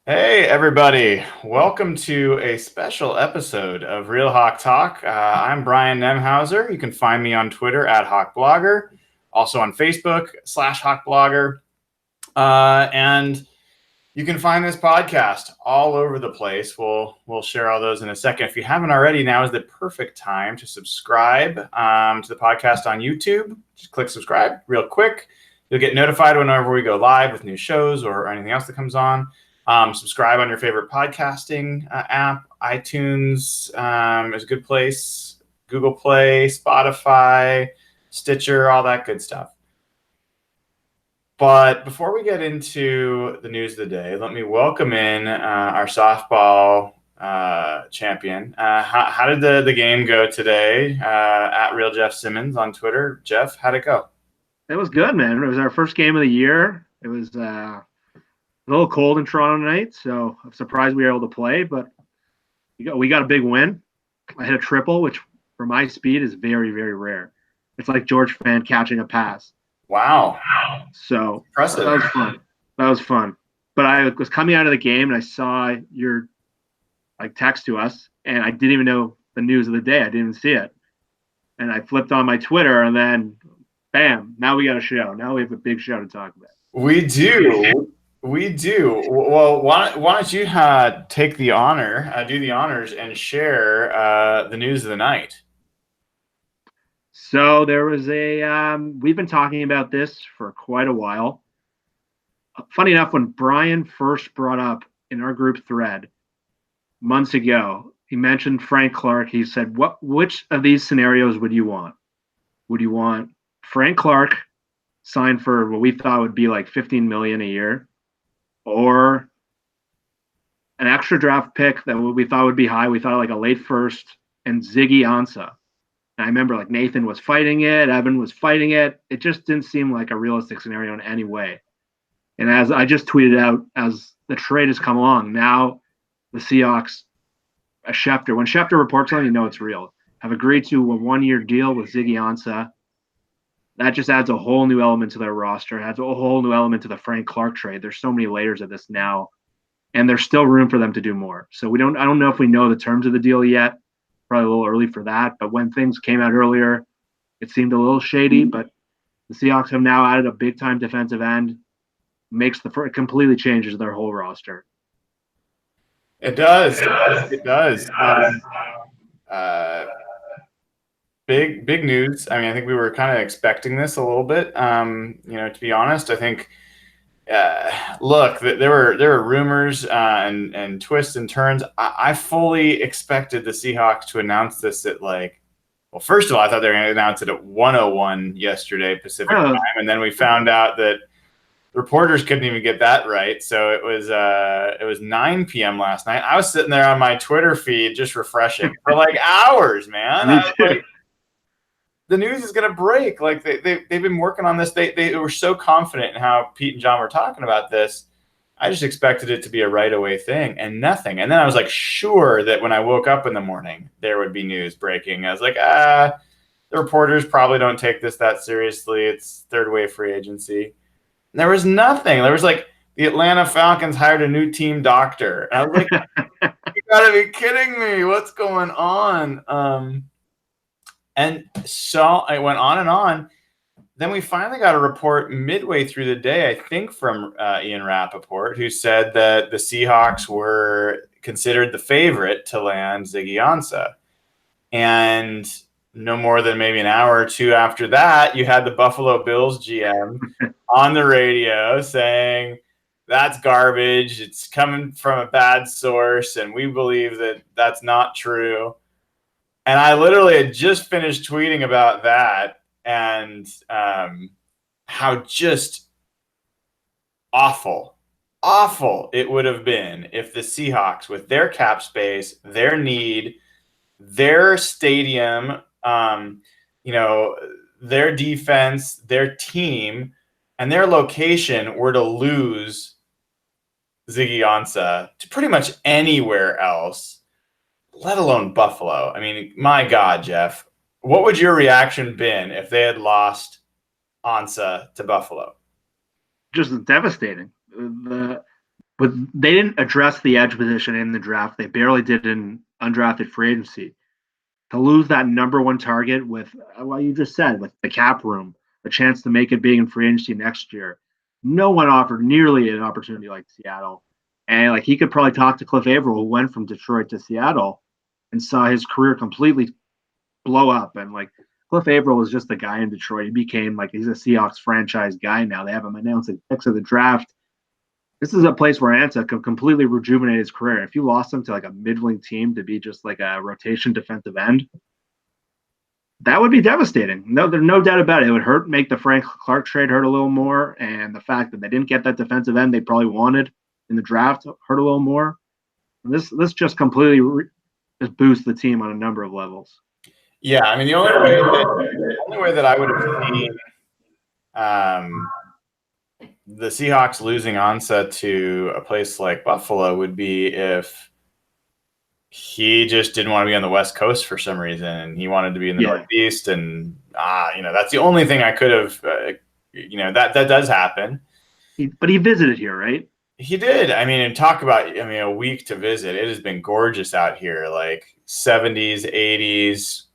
Hey, everybody. Welcome to a special episode of Real Hawk Talk. I'm Brian Nemhauser. You can find me on Twitter at HawkBlogger, also on Facebook /HawkBlogger. And you can find this podcast all over the place. We'll share all those in a second. If you haven't already, now is the perfect time to subscribe to the podcast on YouTube. Just click subscribe real quick. You'll get notified whenever we go live with new shows or anything else that comes on. Subscribe on your favorite podcasting app. iTunes is a good place. Google Play, Spotify, Stitcher, all that good stuff. But before we get into the news of the day, let me welcome in our softball champion. How did the game go today? At Real Jeff Simmons on Twitter. Jeff, how'd it go? It was good, man. It was our first game of the year. It was a little cold in Toronto tonight, so I'm surprised we were able to play, but we got a big win. I hit a triple, which for my speed is very, very rare. It's like George Fant catching a pass. Wow. So impressive. That was fun. But I was coming out of the game and I saw your text to us, and I didn't even know the news of the day. I didn't even see it. And I flipped on my Twitter, and then bam, now we got a show. Now we have a big show to talk about. We do. Well, why don't you take the honor, do the honors, and share the news of the night? So there was we've been talking about this for quite a while. Funny enough, when Brian first brought up in our group thread months ago, he mentioned Frank Clark. He said, which of these scenarios would you want? Would you want Frank Clark signed for what we thought would be like $15 million a year, or an extra draft pick that we thought would be high? We thought like a late first, and Ziggy Ansah. And I remember Nathan was fighting it, Evan was fighting it. It just didn't seem like a realistic scenario in any way. And as I just tweeted out, as the trade has come along, now the Seahawks, when Schefter reports on, it's real, have agreed to a 1-year deal with Ziggy Ansah. That just adds a whole new element to their roster. It adds a whole new element to the Frank Clark trade. There's so many layers of this now, and there's still room for them to do more. So I don't know if we know the terms of the deal yet. Probably a little early for that. But when things came out earlier, it seemed a little shady. But the Seahawks have now added a big-time defensive end. It completely changes their whole roster. It does. Big news. I mean, I think we were kind of expecting this a little bit. To be honest, I think. Look, there were rumors and twists and turns. I fully expected the Seahawks to announce this at first of all, I thought they were going to announce it at 1:01 yesterday Pacific time, and then we found out that reporters couldn't even get that right. So it was 9 p.m. last night. I was sitting there on my Twitter feed just refreshing for hours, man. The news is going to break. They've been working on this. They were so confident in how Pete and John were talking about this. I just expected it to be a right away thing, and nothing. And then I was sure that when I woke up in the morning, there would be news breaking. I was the reporters probably don't take this that seriously. It's third wave free agency. And there was nothing. There was the Atlanta Falcons hired a new team doctor. And I was you gotta be kidding me. What's going on? And so it went on and on. Then we finally got a report midway through the day, I think from Ian Rappaport, who said that the Seahawks were considered the favorite to land Ziggy Ansah. And no more than maybe an hour or two after that, you had the Buffalo Bills GM on the radio saying, that's garbage. It's coming from a bad source, and we believe that that's not true. And I literally had just finished tweeting about that and how just awful it would have been if the Seahawks, with their cap space, their need, their stadium, their defense, their team, and their location were to lose Ziggy Ansah to pretty much anywhere else, let alone Buffalo. I mean, my God, Jeff, what would your reaction been if they had lost Ansah to Buffalo? Just devastating. but they didn't address the edge position in the draft. They barely did in undrafted free agency. To lose that number one target with what you just said, with the cap room, a chance to make it big in free agency next year, no one offered nearly an opportunity like Seattle. And like he could probably talk to Cliff Averill, who went from Detroit to Seattle and saw his career completely blow up. And like Cliff Averill was just a guy in Detroit. He became like he's a Seahawks franchise guy now. They have him announcing picks of the draft. This is a place where Ansah could completely rejuvenate his career. If you lost him to like a middling team to be just like a rotation defensive end, that would be devastating. No, there's no doubt about it. It would make the Frank Clark trade hurt a little more, and the fact that they didn't get that defensive end they probably wanted in the draft hurt a little more. And this just completely just boosts the team on a number of levels. Yeah, I mean the only way that I would have seen the Seahawks losing Ansah to a place like Buffalo would be if he just didn't want to be on the West Coast for some reason, and he wanted to be in the Northeast, and that's the only thing I could have. That does happen. But he visited here, right? He did. I mean, and talk about a week to visit. It has been gorgeous out here, like 70s, 80s.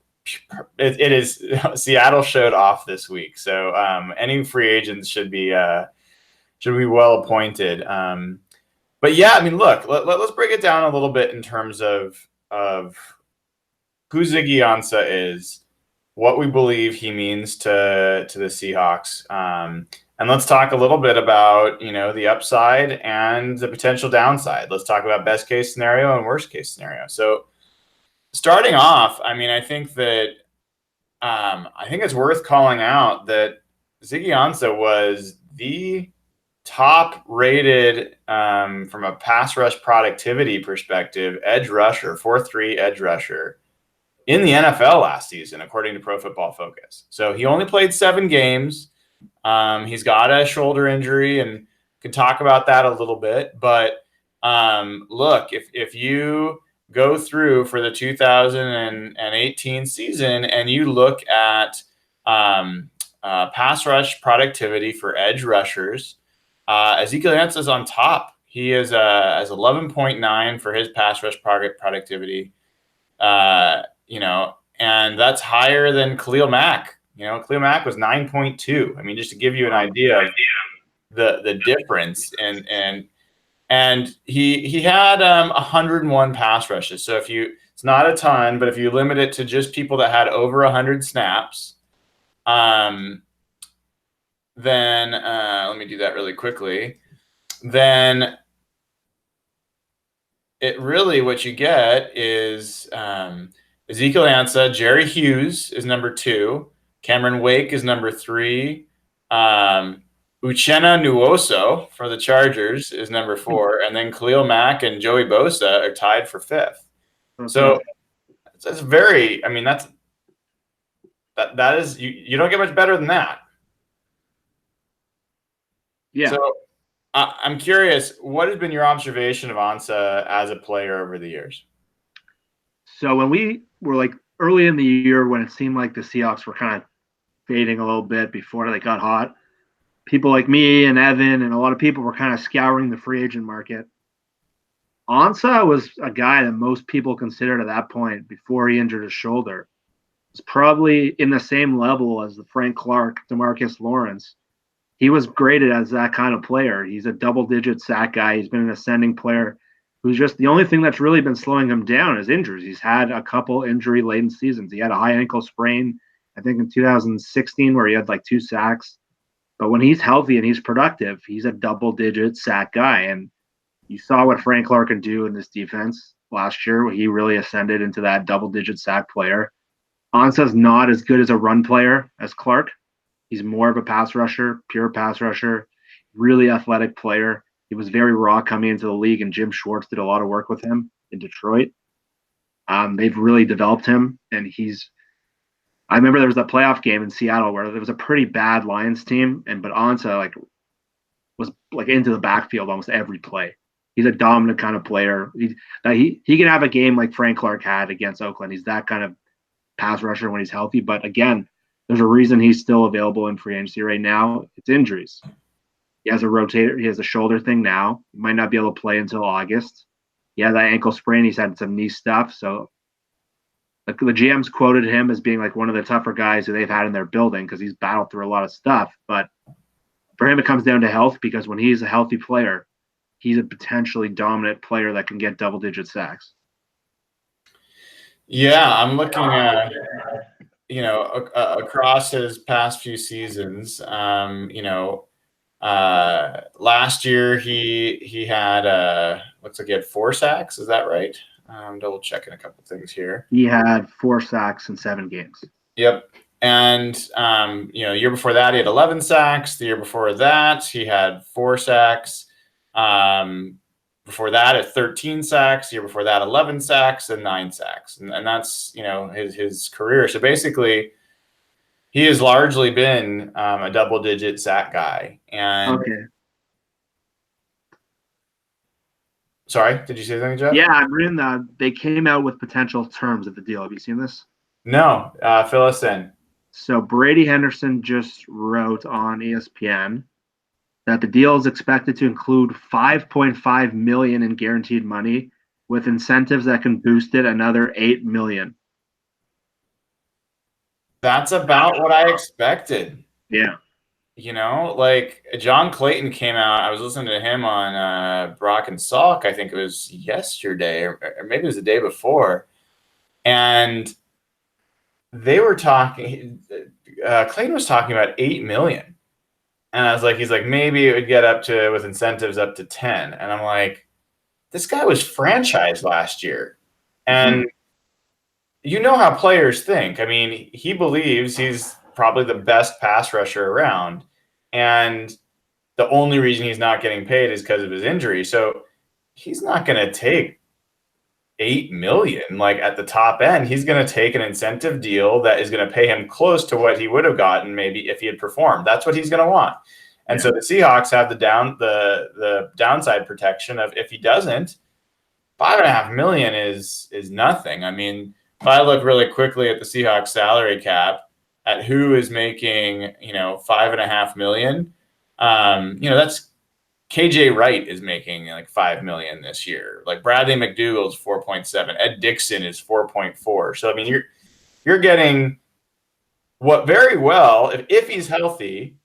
It is. Seattle showed off this week, so any free agents should be well appointed. But yeah, I mean, look, let's break it down a little bit in terms of who Ziggy Ansah is, what we believe he means to the Seahawks, and let's talk a little bit about the upside and the potential downside. Let's talk about best case scenario and worst case scenario. So starting off, I mean, I think it's worth calling out that Ziggy Ansah was the top rated from a pass rush productivity perspective edge rusher, 4.3 edge rusher in the NFL last season, according to Pro Football Focus. So he only played 7 games. He's got a shoulder injury and can talk about that a little bit. But look, if you go through for the 2018 season and you look at pass rush productivity for edge rushers, Ezekiel Ansah is on top. He is as 11.9 for his pass rush productivity, and that's higher than Khalil Mack. Khalil Mack was 9.2. I mean, just to give you an idea of the difference, and he had 101 pass rushes. So it's not a ton, but if you limit it to just people that had over 100 snaps, then let me do that really quickly. Then it really what you get is Ezekiel Ansah, Jerry Hughes is number 2, Cameron Wake is number 3, Uchenna Nwosu for the Chargers is number 4, and then Khalil Mack and Joey Bosa are tied for 5th. So that's very. I mean, that is you don't get much better than that. Yeah. So I'm curious, what has been your observation of Ansah as a player over the years? So when we were like early in the year, when it seemed like the Seahawks were kind of fading a little bit before they got hot, people like me and Evan and a lot of people were kind of scouring the free agent market. Ansah was a guy that most people considered at that point, before he injured his shoulder, was probably in the same level as the Frank Clark, DeMarcus Lawrence. He was graded as that kind of player. He's a double-digit sack guy. He's been an ascending player who's just the only thing that's really been slowing him down is injuries. He's had a couple injury-laden seasons. He had a high ankle sprain, I think, in 2016, where he had like 2 sacks. But when he's healthy and he's productive, he's a double-digit sack guy. And you saw what Frank Clark can do in this defense last year, where he really ascended into that double-digit sack player. Ansah's not as good as a run player as Clark. He's more of a pass rusher, pure pass rusher, really athletic player. He was very raw coming into the league, and Jim Schwartz did a lot of work with him in Detroit. They've really developed him, and I remember there was a playoff game in Seattle where there was a pretty bad Lions team, but Ansah was into the backfield almost every play. He's a dominant kind of player. He can have a game like Frank Clark had against Oakland. He's that kind of pass rusher when he's healthy. But again, there's a reason he's still available in free agency right now. It's injuries. He has a rotator. He has a shoulder thing now. He might not be able to play until August. He had that ankle sprain. He's had some knee stuff. So the GM's quoted him as being like one of the tougher guys who they've had in their building because he's battled through a lot of stuff. But for him, it comes down to health because when he's a healthy player, he's a potentially dominant player that can get double-digit sacks. Yeah, I'm looking at, across his past few seasons. Last year he had looks like he had 4 sacks. Is that right? Double checking a couple things here. He had 4 sacks in 7 games. Yep. And year before that he had 11 sacks. The year before that he had 4 sacks. Before that at 13 sacks. The year before that 11 sacks and 9 sacks. And that's his career. So basically, he has largely been a double-digit sack guy. And okay. Sorry, did you say something, Jeff? Yeah, I'm reading that they came out with potential terms of the deal. Have you seen this? No, fill us in. So Brady Henderson just wrote on ESPN that the deal is expected to include $5.5 million in guaranteed money with incentives that can boost it another $8 million. That's about what I expected. Yeah. Like John Clayton came out. I was listening to him on Brock and Salk. I think it was yesterday or maybe it was the day before. And they were talking, Clayton was talking about $8 million. And I was like, he's like, maybe it would get up to, with incentives, up to 10. And I'm like, this guy was franchised last year. And you know how players think. I mean, he believes he's probably the best pass rusher around. And the only reason he's not getting paid is because of his injury. So he's not going to take $8 million like at the top end. He's going to take an incentive deal that is going to pay him close to what he would have gotten maybe if he had performed. That's what he's going to want. And so the Seahawks have the downside protection of if he doesn't, $5.5 million is nothing. I mean, if I look really quickly at the Seahawks salary cap at who is making, $5.5 million, that's KJ Wright is making like $5 million this year. Like Bradley McDougall's 4.7. Ed Dixon is 4.4. So I mean, you're getting what very well, if he's healthy,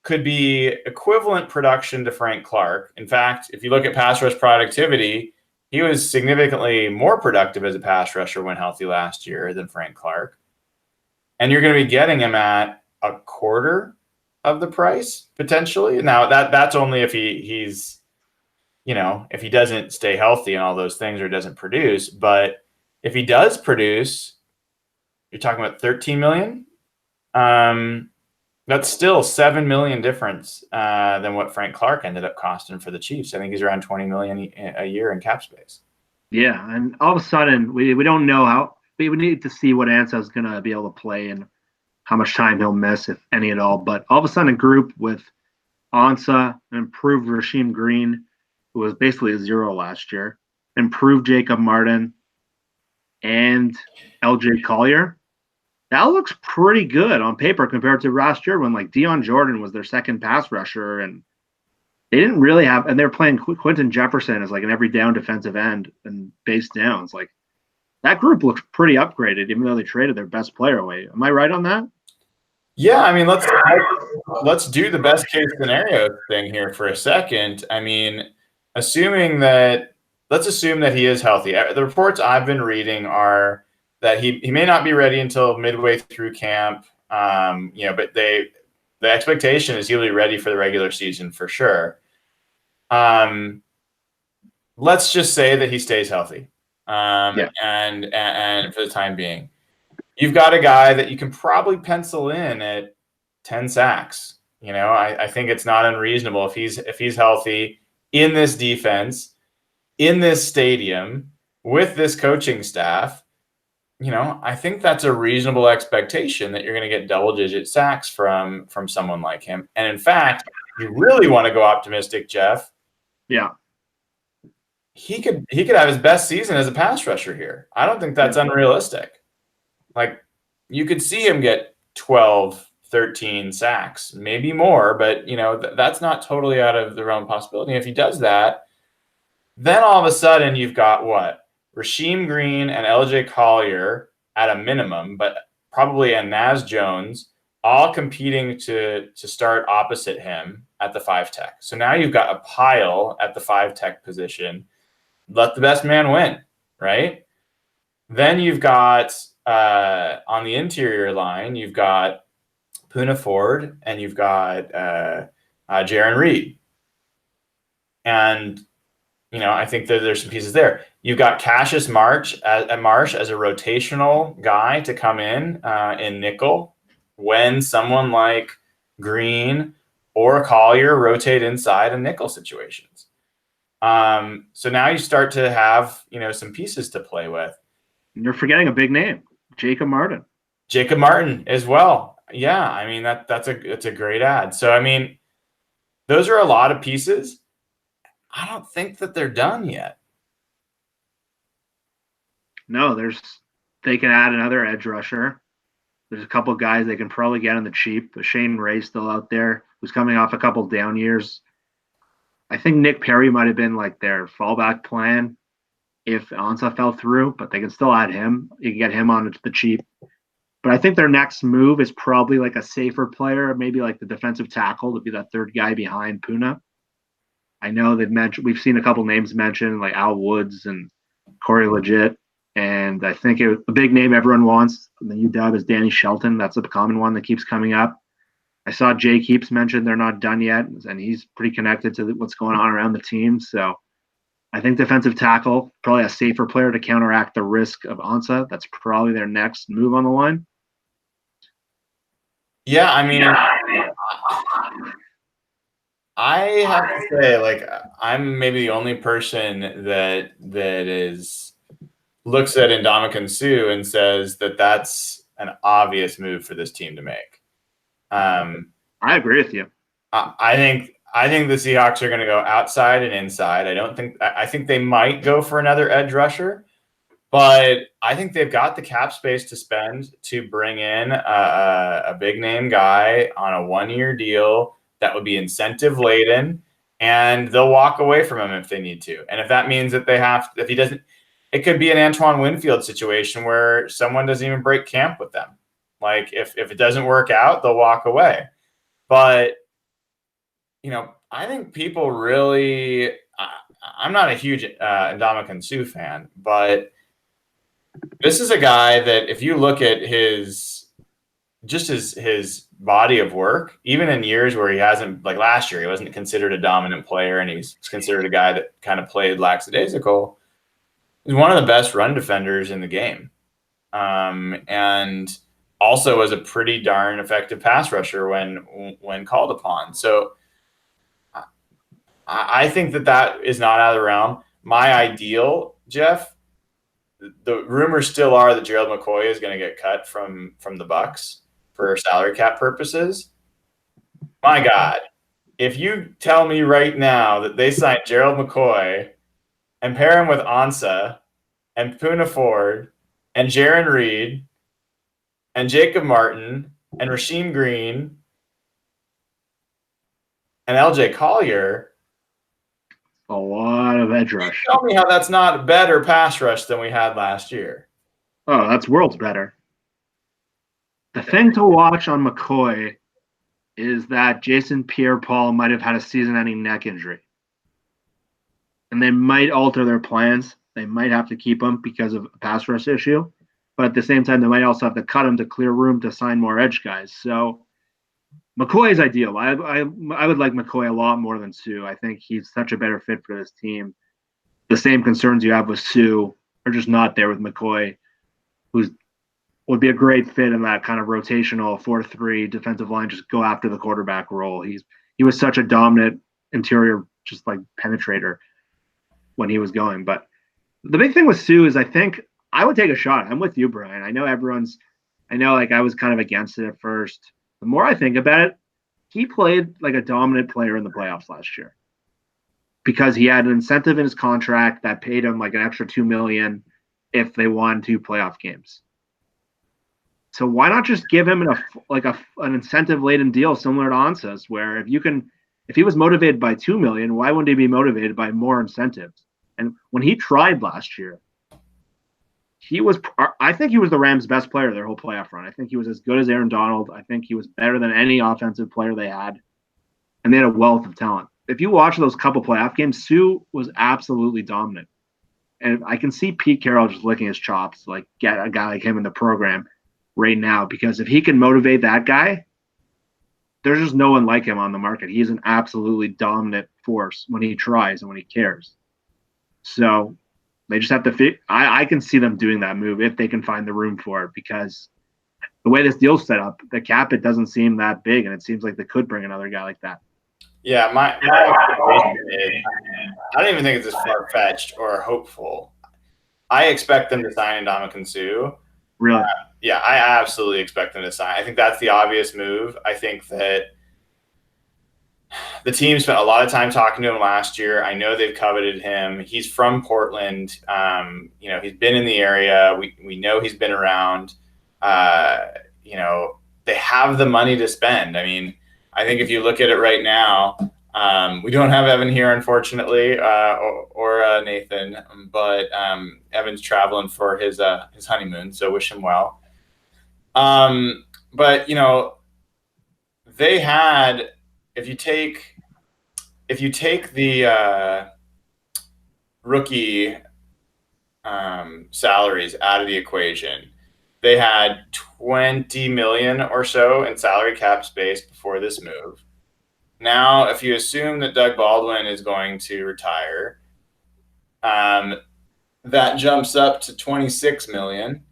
could be equivalent production to Frank Clark. In fact, if you look at pass rush productivity, he was significantly more productive as a pass rusher when healthy last year than Frank Clark. And you're going to be getting him at a quarter of the price potentially. Now that's only if he's if he doesn't stay healthy and all those things or doesn't produce. But if he does produce, you're talking about $13 million. That's still $7 million difference than what Frank Clark ended up costing for the Chiefs. I think he's around $20 million a year in cap space. Yeah, and all of a sudden we don't know how. We need to see what Ansah is going to be able to play and how much time he'll miss, if any at all. But all of a sudden, a group with Ansah, an improved Rasheem Green, who was basically a 0 last year, improved Jacob Martin, and LJ Collier. That looks pretty good on paper compared to last year when like Deion Jordan was their second pass rusher and they didn't really have, and they're playing Quentin Jefferson as like an every down defensive end and base downs. Like that group looks pretty upgraded, even though they traded their best player away. Am I right on that? Yeah, I mean, let's do the best case scenario thing here for a second. I mean, let's assume that he is healthy. The reports I've been reading are that he may not be ready until midway through camp. But the expectation is he'll be ready for the regular season for sure. Let's just say that he stays healthy. And for the time being, you've got a guy that you can probably pencil in at 10 sacks. I think it's not unreasonable if he's healthy in this defense, in this stadium, with this coaching staff. I think that's a reasonable expectation that you're going to get double-digit sacks from someone like him. And in fact, you really want to go optimistic, Jeff. Yeah. He could have his best season as a pass rusher here. I don't think that's unrealistic. Like, you could see him get 12, 13 sacks, maybe more, but that's not totally out of the realm of possibility. If he does that, then all of a sudden you've got what? Rasheem Green and LJ Collier at a minimum, but probably a Naz Jones all competing to start opposite him at the 5 tech. So now you've got a pile at the 5 tech position. Let the best man win, right? Then you've got on the interior line, you've got Poona Ford and you've got Jaron Reed. And I think that there's some pieces there. You've got Cassius Marsh as a rotational guy to come in nickel when someone like Green or Collier rotate inside in nickel situations. So now you start to have some pieces to play with. You're forgetting a big name, Jacob Martin. Jacob Martin as well. Yeah, I mean that's a great ad. So I mean, those are a lot of pieces. I don't think that they're done yet. No, they can add another edge rusher. There's a couple of guys they can probably get on the cheap. Shane Ray still out there, who's coming off a couple down years. I think Nick Perry might have been like their fallback plan if Ansah fell through, but they can still add him. You can get him on the cheap. But I think their next move is probably like a safer player, maybe like the defensive tackle to be that third guy behind Poona. I know we've seen a couple names mentioned, like Al Woods and Corey Legit. And I think a big name everyone wants in the UW is Danny Shelton. That's a common one that keeps coming up. I saw Jay Keeps mentioned they're not done yet, and he's pretty connected to what's going on around the team. So I think defensive tackle, probably a safer player to counteract the risk of Ansah. That's probably their next move on the line. Yeah, I mean, I have to say, like, I'm maybe the only person that looks at Ndamukong Suh and says that that's an obvious move for this team to make. I agree with you. I think the Seahawks are going to go outside and inside. I think they might go for another edge rusher, but I think they've got the cap space to spend to bring in a big name guy on a 1-year deal that would be incentive laden, and they'll walk away from him if they need to. And if that means that if he doesn't, it could be an Antoine Winfield situation where someone doesn't even break camp with them. Like if it doesn't work out, they'll walk away. But I think people really. I'm not a huge Ndamukong Suh fan, but this is a guy that if you look at his body of work, even in years where he hasn't, like last year, he wasn't considered a dominant player, and he's considered a guy that kind of played lackadaisical. He's one of the best run defenders in the game, and also was a pretty darn effective pass rusher when called upon. So I think that is not out of the realm. My ideal, Jeff, the rumors still are that Gerald McCoy is going to get cut from the Bucs for salary cap purposes. My God, if you tell me right now that they signed Gerald McCoy and pair him with Ansah and Poona Ford and Jaron Reed and Jacob Martin and Rasheem Green and LJ Collier, a lot of edge rush. Tell me how that's not better pass rush than we had last year. Oh, that's worlds better. The thing to watch on McCoy is that Jason Pierre-Paul might have had a season-ending neck injury. And they might alter their plans. They might have to keep him because of a pass rush issue. But at the same time, they might also have to cut him to clear room to sign more edge guys. So McCoy is ideal. I would like McCoy a lot more than Suh. I think he's such a better fit for this team. The same concerns you have with Suh are just not there with McCoy, who would be a great fit in that kind of rotational 4-3 defensive line, just go after the quarterback role. He was such a dominant interior, just like penetrator when he was going. But the big thing with Suh is I think I would take a shot. I'm with you, Brian. I know I was kind of against it at first. The more I think about it, he played like a dominant player in the playoffs last year because he had an incentive in his contract that paid him like an extra $2 million if they won 2 playoff games. So why not just give him an incentive laden deal similar to Ansah's, where if he was motivated by $2 million, why wouldn't he be motivated by more incentives? And when he tried last year, I think he was the Rams' best player their whole playoff run. I think he was as good as Aaron Donald. I think he was better than any offensive player they had, and they had a wealth of talent. If you watch those couple playoff games, Sue was absolutely dominant. And I can see Pete Carroll just licking his chops, like get a guy like him in the program right now, because if he can motivate that guy, there's just no one like him on the market. He's an absolutely dominant force when he tries and when he cares. So they just have to I can see them doing that move if they can find the room for it, because the way this deal's set up, the cap, it doesn't seem that big, and it seems like they could bring another guy like that. Yeah, my expectation is, I don't even think it's as far-fetched or hopeful. I expect them to sign Ndamukong Suh. Really? Yeah, I absolutely expect them to sign. I think that's the obvious move. I think that the team spent a lot of time talking to him last year. I know they've coveted him. He's from Portland. He's been in the area. We know he's been around. They have the money to spend. I mean, I think if you look at it right now, we don't have Evan here, unfortunately, or Nathan, but Evan's traveling for his honeymoon, so wish him well. But they had, if you take the rookie salaries out of the equation, they had 20 million or so in salary cap space before this move. Now, if you assume that Doug Baldwin is going to retire, that jumps up to 26 million.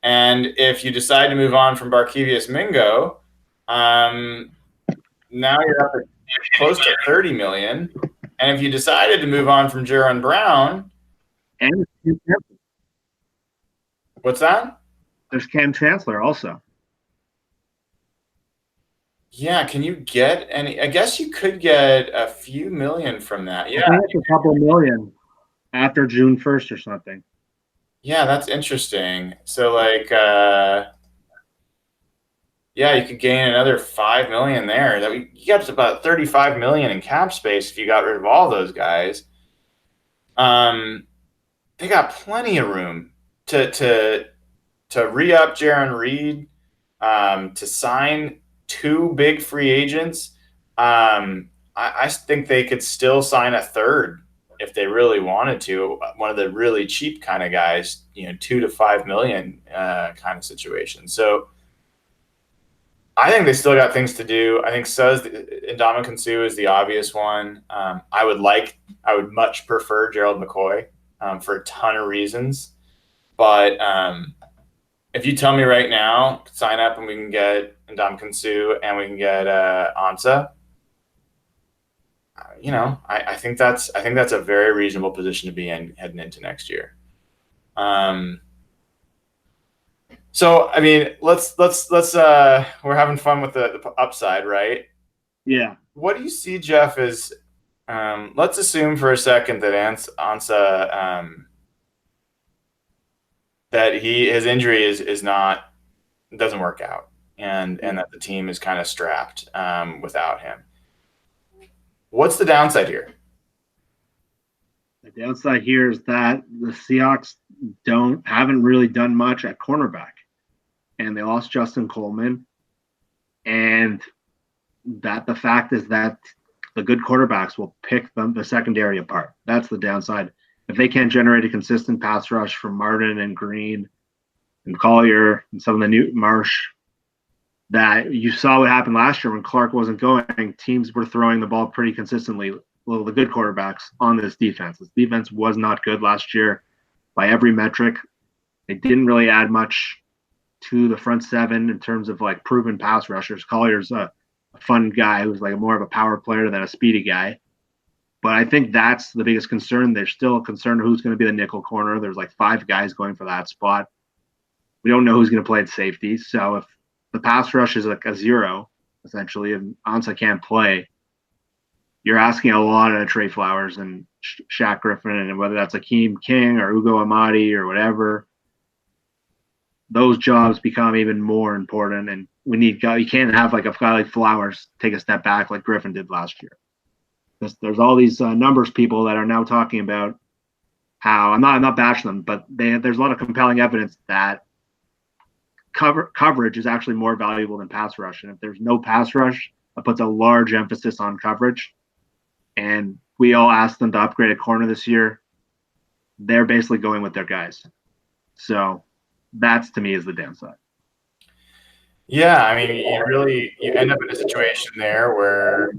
And if you decide to move on from Barkevius Mingo, now you're up at close to 30 million. And if you decided to move on from Jaron Brown, and what's that? There's Cam Chancellor also. Yeah, can you get any? I guess you could get a few million from that. Yeah, I think it's a couple million after June 1st or something. Yeah, that's interesting. So you could gain another 5 million there. You got about 35 million in cap space if you got rid of all those guys. They got plenty of room to re-up Jaron Reed, to sign 2 big free agents. I think they could still sign a third if they really wanted to. One of the really cheap kind of guys, 2 to 5 million kind of situation. So I think they still got things to do. I think Ndamukong Suh is the obvious one. I would much prefer Gerald McCoy for a ton of reasons. But if you tell me right now, sign up and we can get Ndamukong Suh and we can get Ansah, I think that's a very reasonable position to be in heading into next year. So I mean, let's we're having fun with the upside, right? Yeah. What do you see, Jeff, as let's assume for a second that Ansah that his injury doesn't work out, and that the team is kind of strapped without him. What's the downside here? The downside here is that the Seahawks haven't really done much at cornerback, and they lost Justin Coleman, and that the fact is that the good quarterbacks will pick the secondary apart. That's the downside. If they can't generate a consistent pass rush from Martin and Green and Collier and some of the new Marsh, that you saw what happened last year when Clark wasn't going, teams were throwing the ball pretty consistently. Well, the good quarterbacks on this defense. This defense was not good last year by every metric. They didn't really add much to the front seven in terms of proven pass rushers. Collier's a fun guy who's more of a power player than a speedy guy. But I think that's the biggest concern. They're still concerned who's going to be the nickel corner. There's 5 guys going for that spot. We don't know who's going to play at safety. So if the pass rush is a 0, essentially, and Ansah can't play, you're asking a lot of Trey Flowers and Shaq Griffin, and whether that's Akeem King or Ugo Amadi or whatever. those jobs become even more important. And we need you can't have like a guy like Flowers take a step back like Griffin did last year. There's all these numbers people that are now talking about how I'm not bashing them, but there's a lot of compelling evidence that coverage is actually more valuable than pass rush. And if there's no pass rush, it puts a large emphasis on coverage. And we all asked them to upgrade a corner this year. They're basically going with their guys. So that's to me is the downside. Yeah, I mean, you end up in a situation there where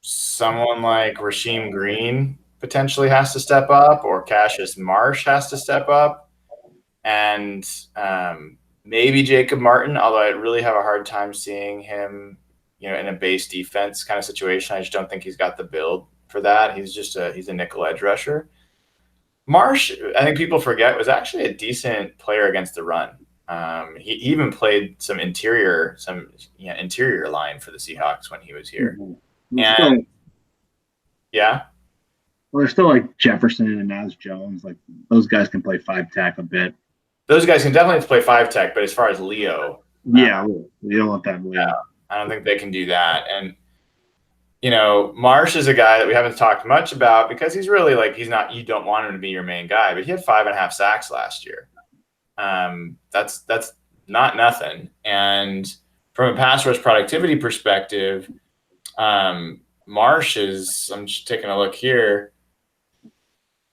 someone like Rasheem Green potentially has to step up, or Cassius Marsh has to step up, and maybe Jacob Martin. Although I really have a hard time seeing him, in a base defense kind of situation. I just don't think he's got the build for that. He's a nickel edge rusher. Marsh, I think people forget, was actually a decent player against the run. He even played some interior line for the Seahawks when he was here. Mm-hmm. And yeah. Well, there's still like Jefferson and Naz Jones. Like those guys can play 5-tech a bit. Those guys can definitely play 5-tech, but as far as Leo, yeah, you don't want that. Yeah, I don't think they can do that. And Marsh is a guy that we haven't talked much about because he's really he's not. You don't want him to be your main guy, but he had 5.5 sacks last year. That's not nothing. And from a pass rush productivity perspective, Marsh is. I'm just taking a look here.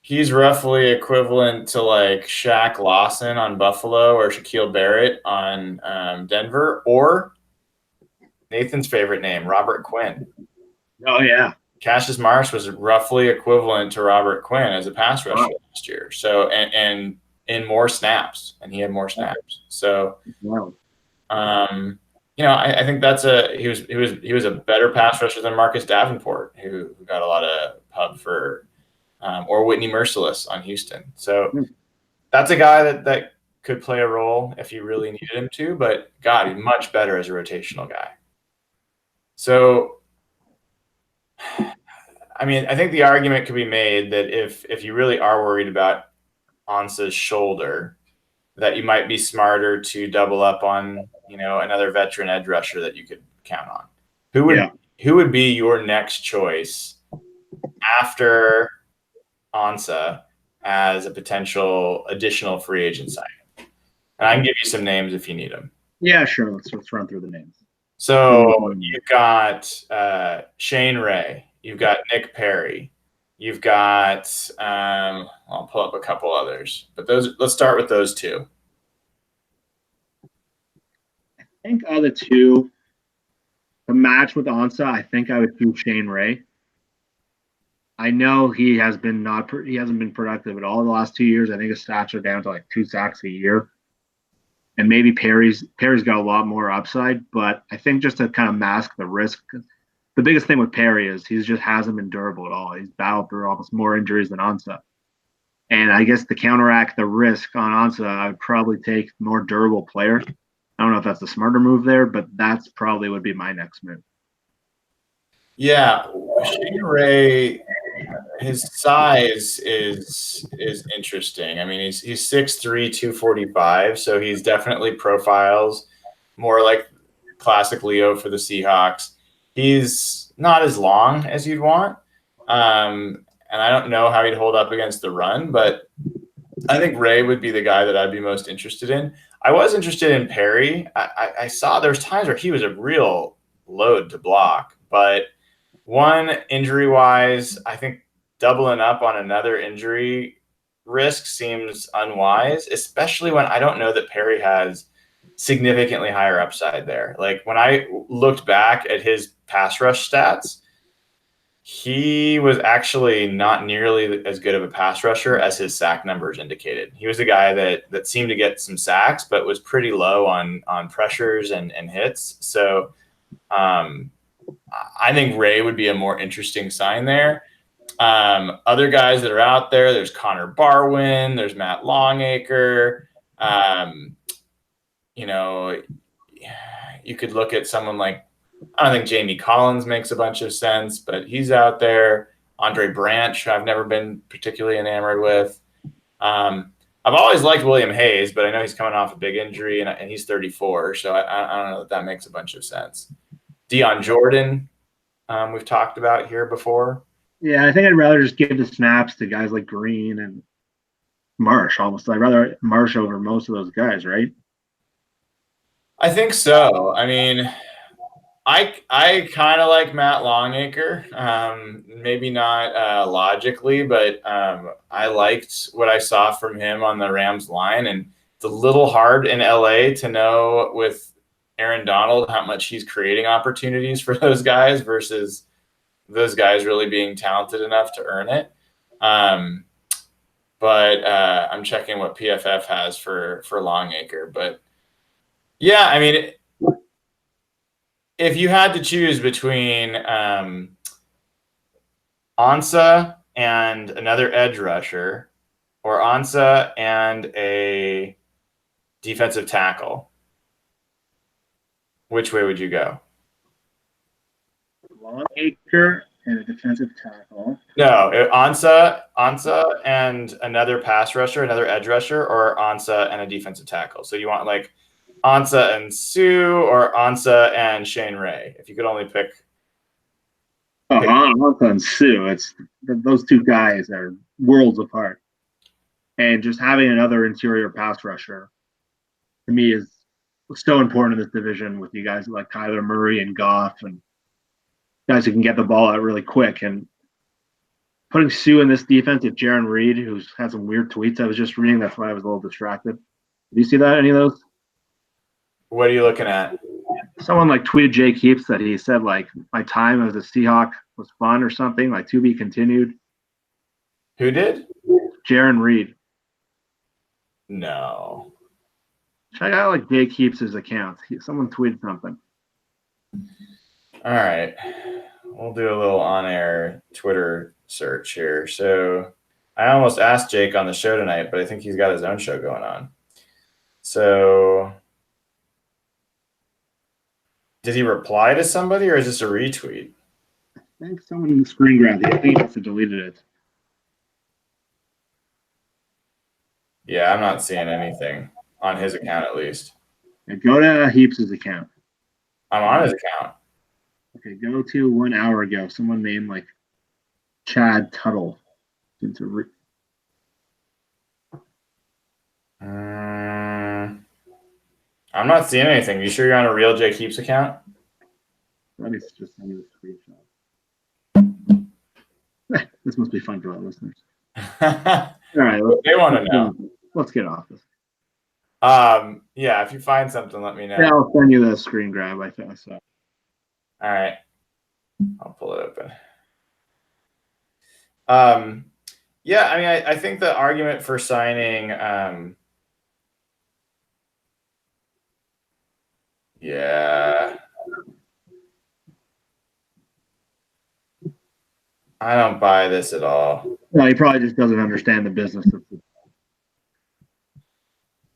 He's roughly equivalent to Shaq Lawson on Buffalo or Shaquille Barrett on Denver, or Nathan's favorite name, Robert Quinn. Oh, yeah. Cassius Marsh was roughly equivalent to Robert Quinn as a pass rusher last year. So, and in more snaps, and he had more snaps. So, I think he was a better pass rusher than Marcus Davenport, who got a lot of pub for, or Whitney Merciless on Houston. So that's a guy that could play a role if you really needed him to, but God, he's much better as a rotational guy. So, I mean, I think the argument could be made that if you really are worried about Ansah's shoulder, that you might be smarter to double up on, another veteran edge rusher that you could count on. Who would be your next choice after Ansah as a potential additional free agent signing? And I can give you some names if you need them. Yeah, sure. Let's run through the names. So you've got Shane Ray. You've got Nick Perry. You've got I'll pull up a couple others, but let's start with those two. I think of the two, the match with Ansah, I think I would choose Shane Ray. I know he hasn't been productive at all the last 2 years. I think his stats are down to 2 sacks a year. And maybe Perry's got a lot more upside, but I think just to kind of mask the risk, the biggest thing with Perry is he just hasn't been durable at all. He's battled through almost more injuries than Ansah. And I guess to counteract the risk on Ansah, I would probably take more durable player. I don't know if that's the smarter move there, but that's probably would be my next move. Yeah, Shane Ray, his size is interesting. I mean, he's 6'3", 245, so he's definitely profiles more like classic Leo for the Seahawks. He's not as long as you'd want, and I don't know how he'd hold up against the run, but I think Ray would be the guy that I'd be most interested in. I was interested in Perry. I saw there's times where he was a real load to block, but one, injury-wise, I think doubling up on another injury risk seems unwise, especially when I don't know that Perry has significantly higher upside there. When I looked back at his pass rush stats, he was actually not nearly as good of a pass rusher as his sack numbers indicated. He was a guy that seemed to get some sacks, but was pretty low on pressures and hits. So I think Ray would be a more interesting sign there. Other guys that are out there, there's Connor Barwin, there's Matt Longacre. You could look at someone like, I don't think Jamie Collins makes a bunch of sense, but he's out there. Andre Branch, who I've never been particularly enamored with. I've always liked William Hayes, but I know he's coming off a big injury, and he's 34, so I don't know if that makes a bunch of sense. Dion Jordan, we've talked about here before. Yeah, I think I'd rather just give the snaps to guys like Green and Marsh. Almost, I'd rather Marsh over most of those guys, right? I think so. I mean, I kind of like Matt Longacre. Maybe not logically, but I liked what I saw from him on the Rams line, and it's a little hard in LA to know with Aaron Donald how much he's creating opportunities for those guys versus those guys really being talented enough to earn it. But I'm checking what PFF has for Longacre. But yeah, I mean, if you had to choose between Ansah and another edge rusher, or Ansah and a defensive tackle, which way would you go? Longacre and a defensive tackle. No, Ansah and another pass rusher, another edge rusher, or Ansah and a defensive tackle. So you want like Ansah and Sue, or Ansah and Shane Ray? If you could only pick. Oh, Ansah and Sue. It's those two guys are worlds apart. And just having another interior pass rusher to me is so important in this division with you guys like Kyler Murray and Goff and guys who can get the ball out really quick. And putting Sue in this defense, if Jaron Reed, who's had some weird tweets I was just reading, that's why I was a little distracted. Did you see that? Any of those? What are you looking at? Someone like tweeted Jake Heaps that he said like my time as a Seahawk was fun or something, like to be continued. Who did? Jaron Reed. No. Check out like Jake Heaps' account. Someone tweeted something. All right. We'll do a little on-air Twitter search here. So I almost asked Jake on the show tonight, but I think he's got his own show going on. So did he reply to somebody, or is this a retweet? I think someone screen grabbed it. I think he must have deleted it. Yeah, I'm not seeing anything on his account, at least. Yeah, go to Heaps' account. I'm on his account. Okay, go to 1 hour ago. Someone named like Chad Tuttle. I'm not seeing anything. You sure you're on a real Jake Heaps account? Let me just send you a screenshot. This must be fun for our listeners. All right, they want to know. Let's get off this. Yeah, if you find something, let me know. Yeah, I'll send you the screen grab I found. So. All right, I'll pull it open. Yeah, I mean, I think the argument for signing, yeah, I don't buy this at all. No, he probably just doesn't understand the business of football.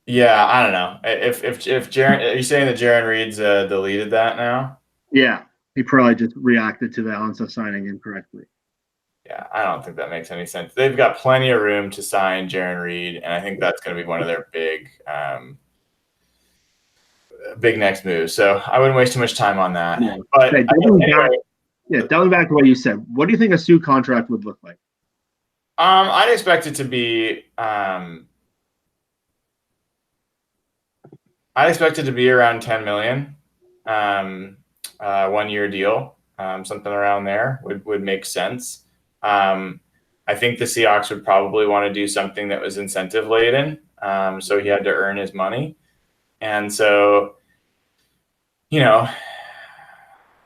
Yeah, I don't know. If Jaron, are you saying that Jaron Reed's deleted that now? Yeah, he probably just reacted to the Ansah signing incorrectly. Yeah, I don't think that makes any sense. They've got plenty of room to sign Jaron Reed, and I think that's going to be one of their big next moves. So I wouldn't waste too much time on that. Yeah. But okay, delving back to what you said, what do you think a Sue contract would look like? I'd expect it to be around 10 million, 1 year deal, something around there would make sense. I think the Seahawks would probably want to do something that was incentive laden, so he had to earn his money, and so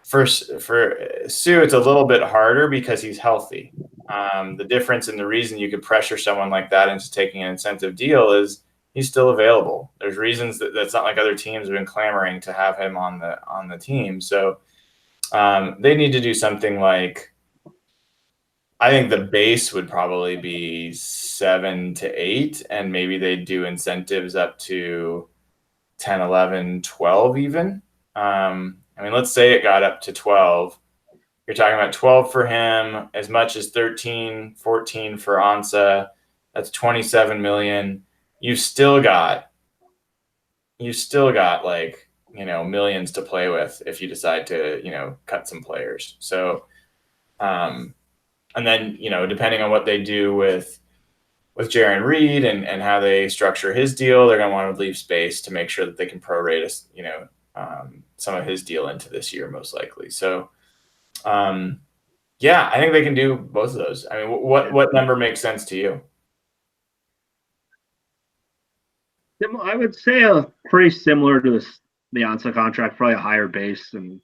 for Sue, it's a little bit harder because he's healthy. The difference and the reason you could pressure someone like that into taking an incentive deal is he's still available. There's reasons that's not like other teams have been clamoring to have him on the team. So they need to do something like, I think the base would probably be 7 to 8, and maybe they'd do incentives up to 10, 11, 12 even. I mean, let's say it got up to 12. You're talking about 12 for him, as much as 13, 14 for Ansah. That's 27 million. you've still got like, millions to play with if you decide to, cut some players. So, and then, depending on what they do with Jaron Reed and how they structure his deal, they're going to want to leave space to make sure that they can prorate us, some of his deal into this year, most likely. So, yeah, I think they can do both of those. I mean, what number makes sense to you? I would say pretty similar to the Ansah contract, probably a higher base. And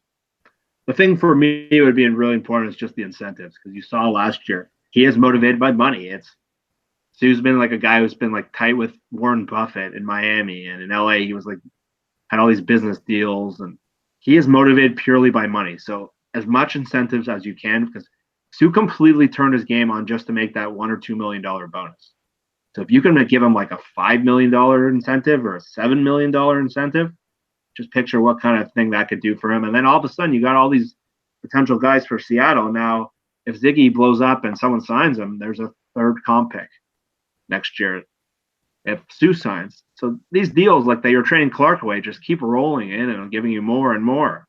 the thing for me would be really important is just the incentives, because you saw last year he is motivated by money. Sue's been like a guy who's been like tight with Warren Buffett in Miami, and in LA he was like had all these business deals, and he is motivated purely by money. So as much incentives as you can, because Sue completely turned his game on just to make that $1 or $2 million bonus. So if you can give him like a $5 million incentive or a $7 million incentive, just picture what kind of thing that could do for him. And then all of a sudden you got all these potential guys for Seattle. Now, if Ziggy blows up and someone signs him, there's a third comp pick next year if Sue signs. So these deals, like you're trading Clark away, just keep rolling in and giving you more and more.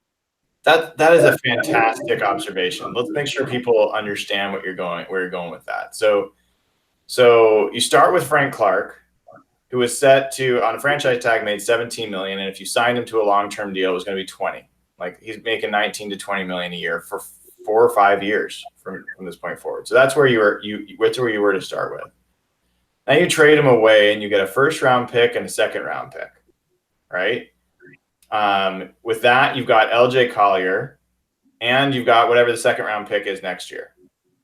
That is a fantastic observation. Let's make sure people understand where you're going with that. So you start with Frank Clark, who was set to, on a franchise tag, made $17 million, and if you signed him to a long-term deal, it was going to be 20. Like, he's making 19 to 20 million a year for 4 or 5 years from this point forward. So that's where you were to start with. Now you trade him away, and you get a first-round pick and a second-round pick, right? With that, you've got LJ Collier, and you've got whatever the second-round pick is next year,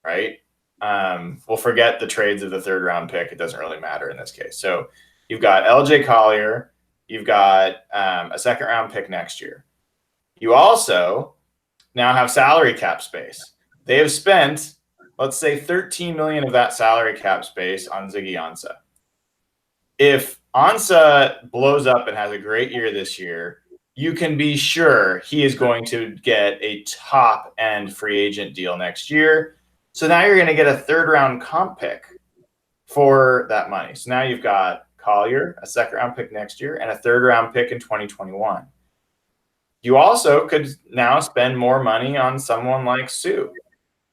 right? We'll forget the trades of the third-round pick. It doesn't really matter in this case. So you've got LJ Collier. You've got a second-round pick next year. You also now have salary cap space. They have spent, let's say, $13 million of that salary cap space on Ziggy Ansah. If Ansah blows up and has a great year this year, you can be sure he is going to get a top-end free agent deal next year. So now you're going to get a third-round comp pick for that money. So now you've got Collier, a second-round pick next year, and a third-round pick in 2021. You also could now spend more money on someone like Sue.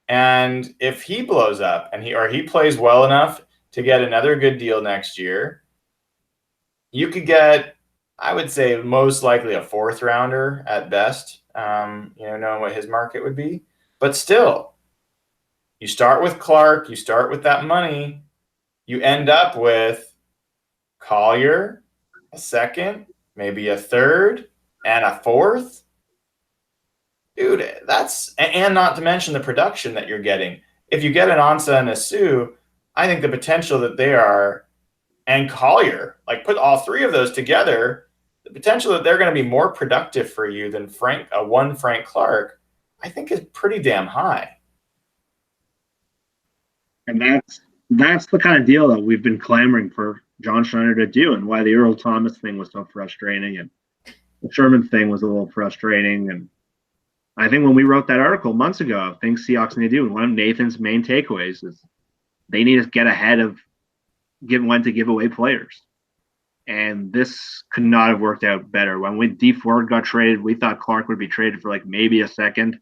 And if he blows up and he plays well enough to get another good deal next year, you could get, I would say, most likely a fourth rounder at best, knowing what his market would be. But still, you start with Clark, you start with that money, you end up with Collier, a second, maybe a third, and a fourth. Dude, and not to mention the production that you're getting. If you get an Ansah and a Sue, I think the potential that they are, and Collier, like put all three of those together, the potential that they're going to be more productive for you than Frank Clark, I think is pretty damn high. And that's the kind of deal that we've been clamoring for John Schneider to do, and why the Earl Thomas thing was so frustrating, and the Sherman thing was a little frustrating. And I think when we wrote that article months ago, things Seahawks need to do, and one of Nathan's main takeaways is they need to get ahead of when to give away players. And this could not have worked out better. When D Ford got traded, we thought Clark would be traded for like maybe a second.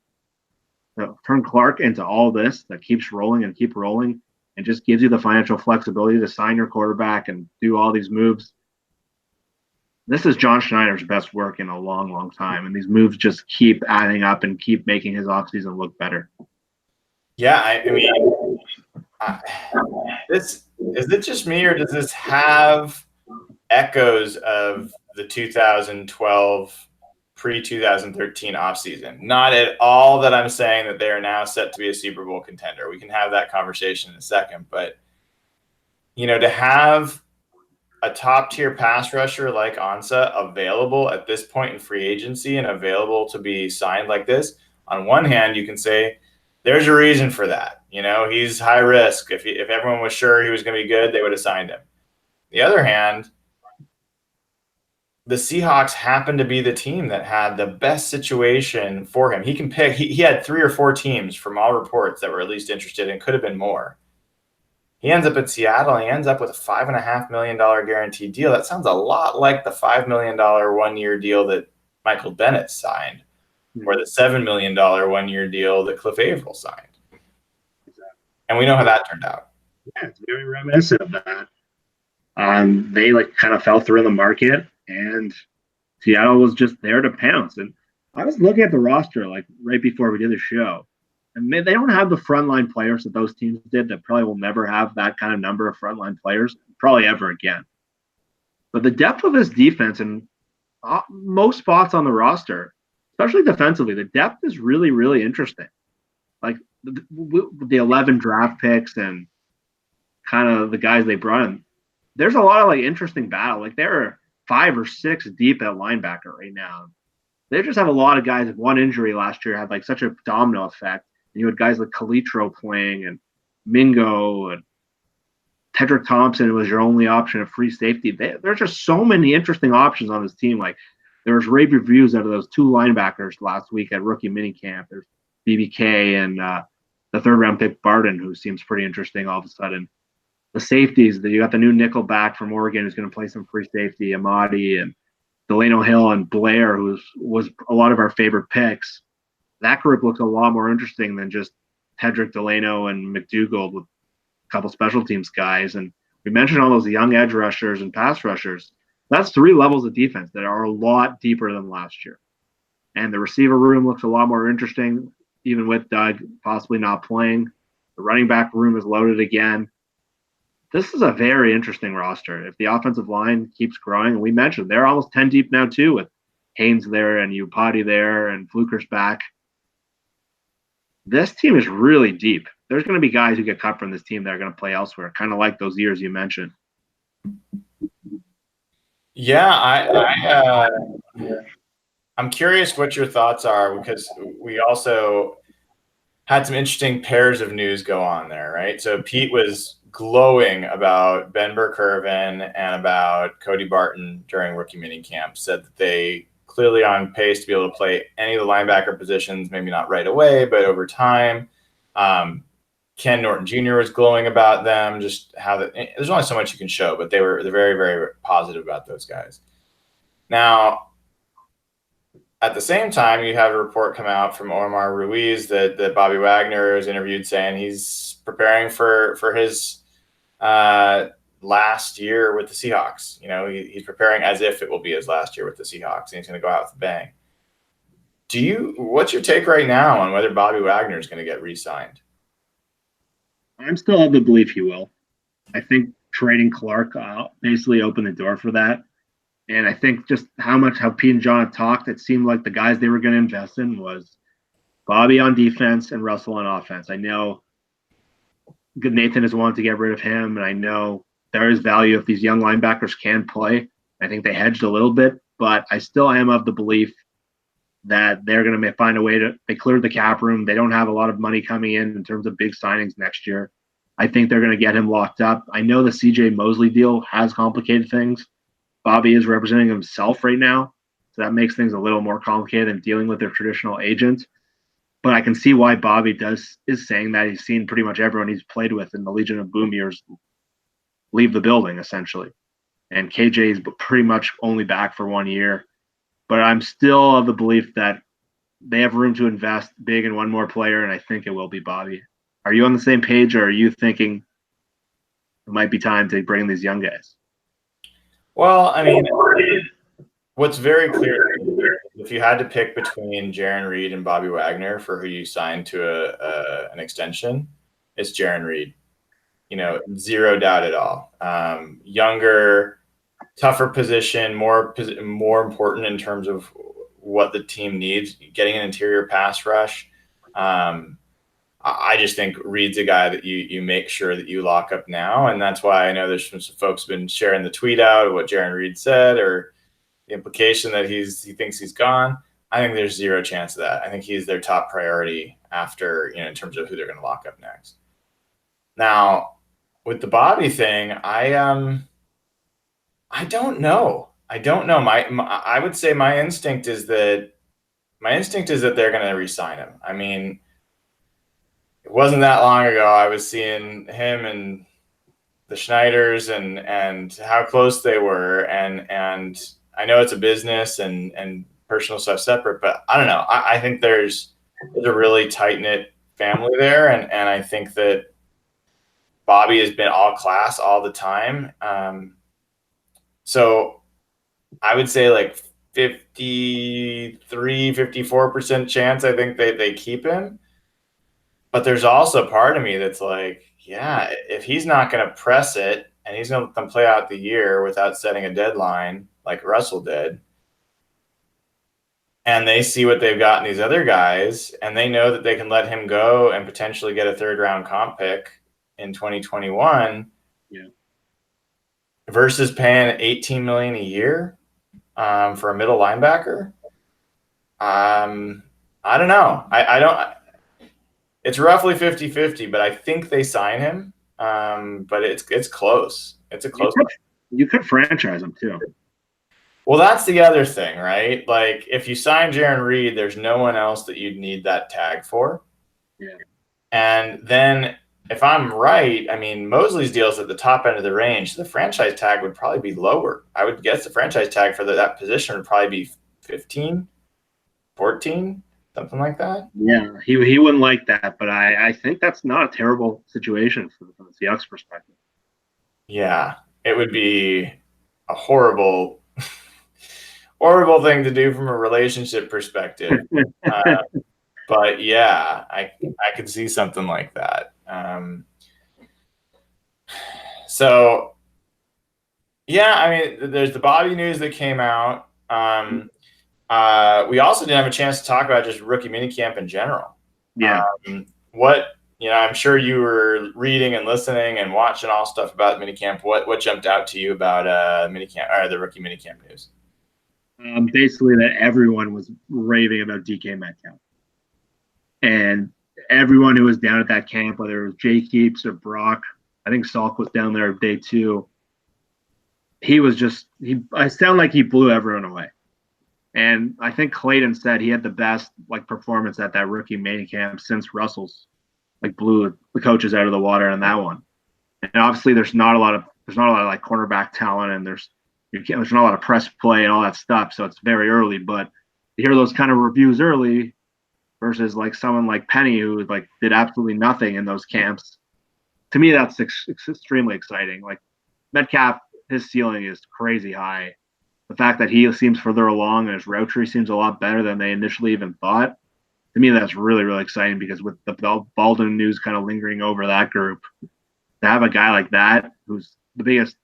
So turn Clark into all this that keeps rolling and keep rolling, and just gives you the financial flexibility to sign your quarterback and do all these moves. This is John Schneider's best work in a long, long time. And these moves just keep adding up and keep making his offseason look better. Yeah, I mean, is it just me, or does this have echoes of the 2012 pre-2013 offseason? Not at all that I'm saying that they are now set to be a Super Bowl contender. We can have that conversation in a second. But, to have a top-tier pass rusher like Ansah available at this point in free agency and available to be signed like this, on one hand, you can say there's a reason for that. He's high risk. If everyone was sure he was going to be good, they would have signed him. The other hand, the Seahawks happened to be the team that had the best situation for him. He can pick. He had 3 or 4 teams from all reports that were at least interested, and could have been more. He ends up at Seattle, and he ends up with a $5.5 million guaranteed deal. That sounds a lot like the $5 million 1-year deal that Michael Bennett signed, or the $7 million 1-year deal that Cliff Averill signed. And we know how that turned out. Yeah, it's very reminiscent of that. They kind of fell through in the market, and Seattle was just there to pounce. And I was looking at the roster right before we did the show, and they don't have the frontline players that those teams did. That probably will never have that kind of number of frontline players, probably ever again. But the depth of this defense and most spots on the roster, especially defensively, the depth is really, really interesting. Like the 11 draft picks and kind of the guys they brought in, there's a lot of interesting battle. There are 5 or 6 deep at linebacker right now. They just have a lot of guys. One injury last year had such a domino effect. And you had guys like Calitro playing and Mingo and Tedrick Thompson was your only option of free safety. There's just so many interesting options on this team. There was rave reviews out of those 2 linebackers last week at rookie minicamp. There's BBK and the 3rd-round pick Barden, who seems pretty interesting all of a sudden. The safeties, you got the new nickel back from Oregon who's going to play some free safety, Amadi and Delano Hill and Blair, who was a lot of our favorite picks. That group looks a lot more interesting than just Tedrick Delano and McDougald with a couple special teams guys. And we mentioned all those young edge rushers and pass rushers. That's 3 levels of defense that are a lot deeper than last year. And the receiver room looks a lot more interesting, even with Doug possibly not playing. The running back room is loaded again. This is a very interesting roster. If the offensive line keeps growing, and we mentioned they're almost 10 deep now too, with Haynes there and Upati there and Fluker's back. This team is really deep. There's going to be guys who get cut from this team that are going to play elsewhere, kind of like those years you mentioned. Yeah, I'm curious what your thoughts are, because we also had some interesting pairs of news go on there, right? So Pete was glowing about Ben Burke-Irvin and about Cody Barton during rookie minicamp, said that they clearly on pace to be able to play any of the linebacker positions, maybe not right away, but over time. Ken Norton Jr. was glowing about them, just how there's only so much you can show, but they're very, very positive about those guys. Now, at the same time, you have a report come out from Omar Ruiz that Bobby Wagner is interviewed saying he's preparing for his last year with the Seahawks. He's preparing as if it will be his last year with the Seahawks, and he's going to go out with a bang. What's your take right now on whether Bobby Wagner is going to get re-signed? I'm still of the belief he will. I think trading Clark basically opened the door for that. And I think just how Pete and John talked, it seemed like the guys they were going to invest in was Bobby on defense and Russell on offense. I know Nathan has wanted to get rid of him, and I know there is value if these young linebackers can play. I think they hedged a little bit, but I still am of the belief that they're going to find a way to – they cleared the cap room. They don't have a lot of money coming in terms of big signings next year. I think they're going to get him locked up. I know the CJ Mosley deal has complicated things. Bobby is representing himself right now, so that makes things a little more complicated than dealing with their traditional agent. But I can see why Bobby is saying that. He's seen pretty much everyone he's played with in the Legion of Boom years leave the building, essentially. And KJ is pretty much only back for 1 year. But I'm still of the belief that they have room to invest big in one more player, and I think it will be Bobby. Are you on the same page, or are you thinking it might be time to bring these young guys? Well, I mean, what's very clear, if you had to pick between Jarran Reed and Bobby Wagner for who you signed to an extension, it's Jarran Reed. Zero doubt at all. Younger, tougher position, more important in terms of what the team needs, getting an interior pass rush. I just think Reed's a guy that you make sure that you lock up now. And that's why I know there's some folks been sharing the tweet out of what Jarran Reed said, or the implication that he thinks he's gone. I think there's zero chance of that. I think he's their top priority after, in terms of who they're going to lock up next. Now, with the Bobby thing, I don't know. I would say my instinct is that they're going to re-sign him. I mean, it wasn't that long ago I was seeing him and the Schneiders and how close they were, and I know it's a business and personal stuff separate, but I don't know. I think there's a really tight knit family there, and I think that Bobby has been all class all the time. So I would say like 54% chance I think they keep him. But there's also a part of me that's like, yeah, if he's not going to press it and he's going to let them play out the year without setting a deadline like Russell did, and they see what they've got in these other guys, and they know that they can let him go and potentially get a third round comp pick in 2021 versus paying $18 million a year for a middle linebacker. I don't know. I don't. It's roughly 50-50, but I think they sign him. But it's close. It's a close. You could franchise him too. Well, that's the other thing, right? Like if you sign Jaron Reed, there's no one else that you'd need that tag for. Yeah. And then if I'm right, I mean, Mosley's deal is at the top end of the range. So the franchise tag would probably be lower. I would guess the franchise tag for that position would probably be 15, 14, something like that. Yeah, he wouldn't like that, but I think that's not a terrible situation from the Seahawks perspective. Yeah, it would be a horrible horrible thing to do from a relationship perspective. But yeah, I could see something like that. So yeah, I mean, there's the Bobby news that came out. We also didn't have a chance to talk about just rookie minicamp in general. Yeah. I'm sure you were reading and listening and watching all stuff about minicamp. What jumped out to you about minicamp or the rookie minicamp news? Basically, that everyone was raving about DK Metcalf, and everyone who was down at that camp, whether it was Jay Keeps or Brock, I think Salk was down there day 2. I sound like he blew everyone away. And I think Clayton said he had the best performance at that rookie minicamp since Russell's blew the coaches out of the water on that one. And obviously there's not a lot of cornerback talent, and there's not a lot of press play and all that stuff. So it's very early, but to hear those kind of reviews early versus someone like Penny who did absolutely nothing in those camps, to me that's extremely exciting. Metcalf, his ceiling is crazy high. The fact that he seems further along and his route tree seems a lot better than they initially even thought, to me that's really, really exciting, because with the Baldwin news kind of lingering over that group, to have a guy like that who's the biggest,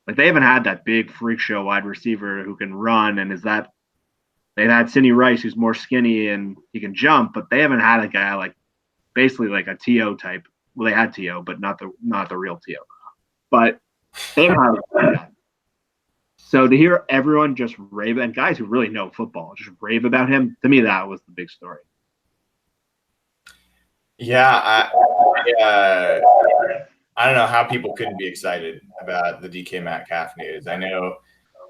they haven't had that big freak show wide receiver who can run, and they've had Sidney Rice who's more skinny and he can jump, but they haven't had a guy basically a T.O. type. Well, they had T.O., but not the real T.O. But they haven't had that. So to hear everyone just rave, and guys who really know football just rave about him, to me that was the big story. Yeah, I don't know how people couldn't be excited about the DK Metcalf news. I know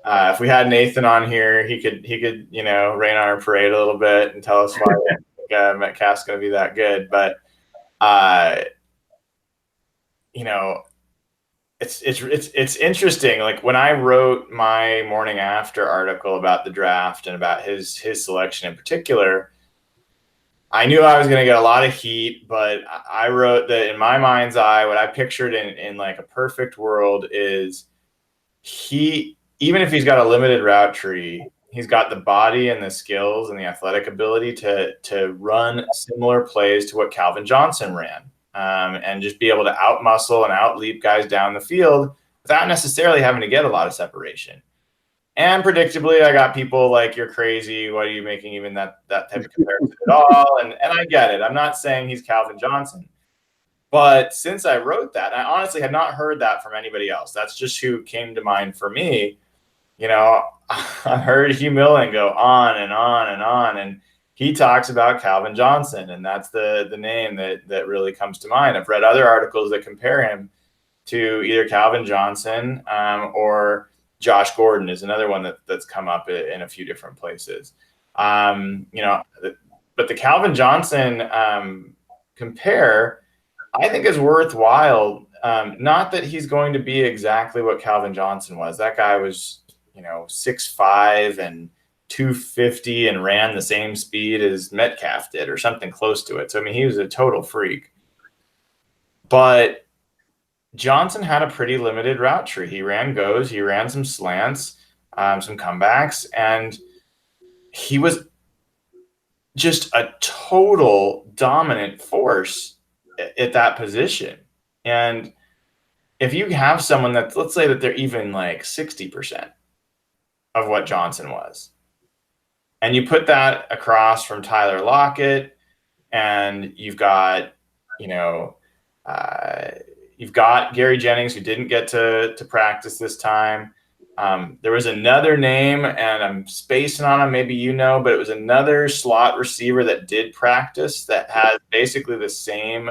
if we had Nathan on here, he could rain on our parade a little bit and tell us why Metcalf's going to be that good. But it's interesting. When I wrote my morning after article about the draft and about his selection in particular, I knew I was going to get a lot of heat, but I wrote that in my mind's eye, what I pictured in a perfect world is even if he's got a limited route tree, he's got the body and the skills and the athletic ability to run similar plays to what Calvin Johnson ran, and just be able to out-muscle and out-leap guys down the field without necessarily having to get a lot of separation. And predictably, I got people like, you're crazy. Why are you making even that type of comparison at all? And I get it. I'm not saying he's Calvin Johnson. But since I wrote that, I honestly had not heard that from anybody else. That's just who came to mind for me. I heard Hugh Millen go on and on and on, and he talks about Calvin Johnson, and that's the name that really comes to mind. I've read other articles that compare him to either Calvin Johnson or Josh Gordon is another one that's come up in a few different places. But the Calvin Johnson compare, I think, is worthwhile Not that he's going to be exactly what Calvin Johnson was. That guy was, 6'5" and 250 and ran the same speed as Metcalf did or something close to it. So, I mean, he was a total freak. But Johnson had a pretty limited route tree. He ran goes, he ran some slants, some comebacks, and he was just a total dominant force at that position. And if you have someone that, let's say that they're even like 60% of what Johnson was, and you put that across from Tyler Lockett, and you've got, you've got Gary Jennings, who didn't get to practice this time. There was another name, and I'm spacing on him, maybe but it was another slot receiver that did practice that had basically the same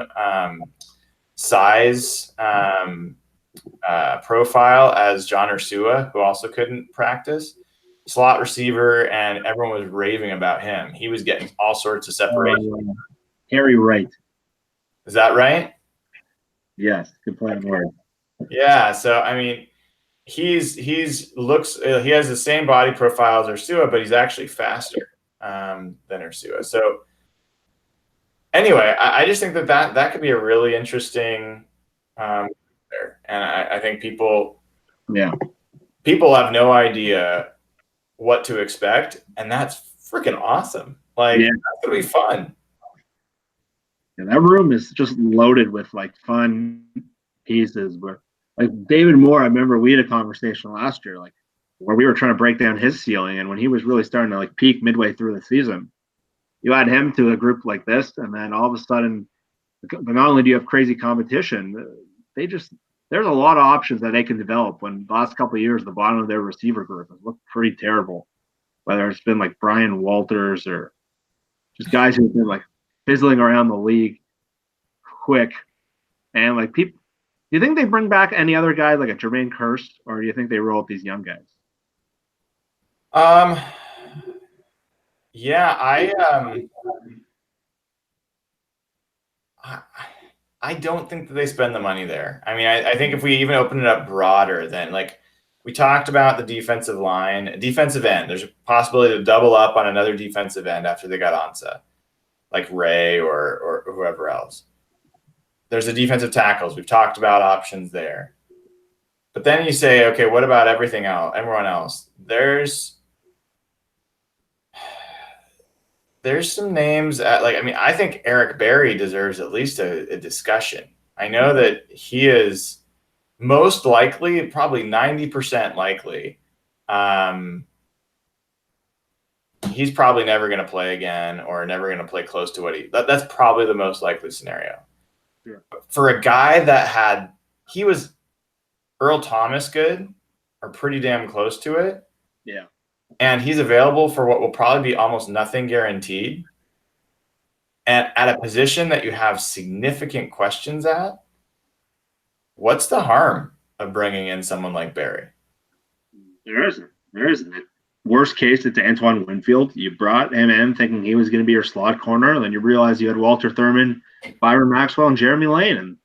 size profile as John Ursua, who also couldn't practice. Slot receiver, and everyone was raving about him. He was getting all sorts of separation. Harry Wright. Is that right? Yes, good play on word. Yeah, so I mean, he has the same body profile as Ursua, but he's actually faster than Ursua. So anyway, I just think that could be a really interesting there, and I think people have no idea what to expect, and that's freaking awesome. Like, that's gonna be fun. Yeah, that room is just loaded with like fun pieces. Where like David Moore, I remember we had a conversation last year, like where we were trying to break down his ceiling, and when he was really starting to like peak midway through the season, you add him to a group like this, and then all of a sudden, not only do you have crazy competition, there's a lot of options that they can develop. When the last couple of years, the bottom of their receiver group has looked pretty terrible, whether it's been like Brian Walters or just guys who've been like fizzling around the league quick. And like people, do you think they bring back any other guy like a Jermaine Kearse, or do you think they roll with these young guys? Yeah, I don't think that they spend the money there. I mean, I think if we even open it up broader, then like we talked about the defensive line, defensive end, there's a possibility to double up on another defensive end after they got Ansah, like Ray or whoever else. There's the defensive tackles. We've talked about options there. But then you say, okay, what about everything else? Everyone else? There's some names I think Eric Berry deserves at least a discussion. I know that he is most likely, probably 90% likely. He's probably never going to play again, or never going to play close to what that's probably the most likely scenario. Yeah. For a guy he was Earl Thomas good, or pretty damn close to it. Yeah. And he's available for what will probably be almost nothing guaranteed. And at a position that you have significant questions at, what's the harm of bringing in someone like Barry? There isn't. Worst case, it's Antoine Winfield. You brought him in thinking he was going to be your slot corner. Then you realize you had Walter Thurman, Byron Maxwell, and Jeremy Lane, and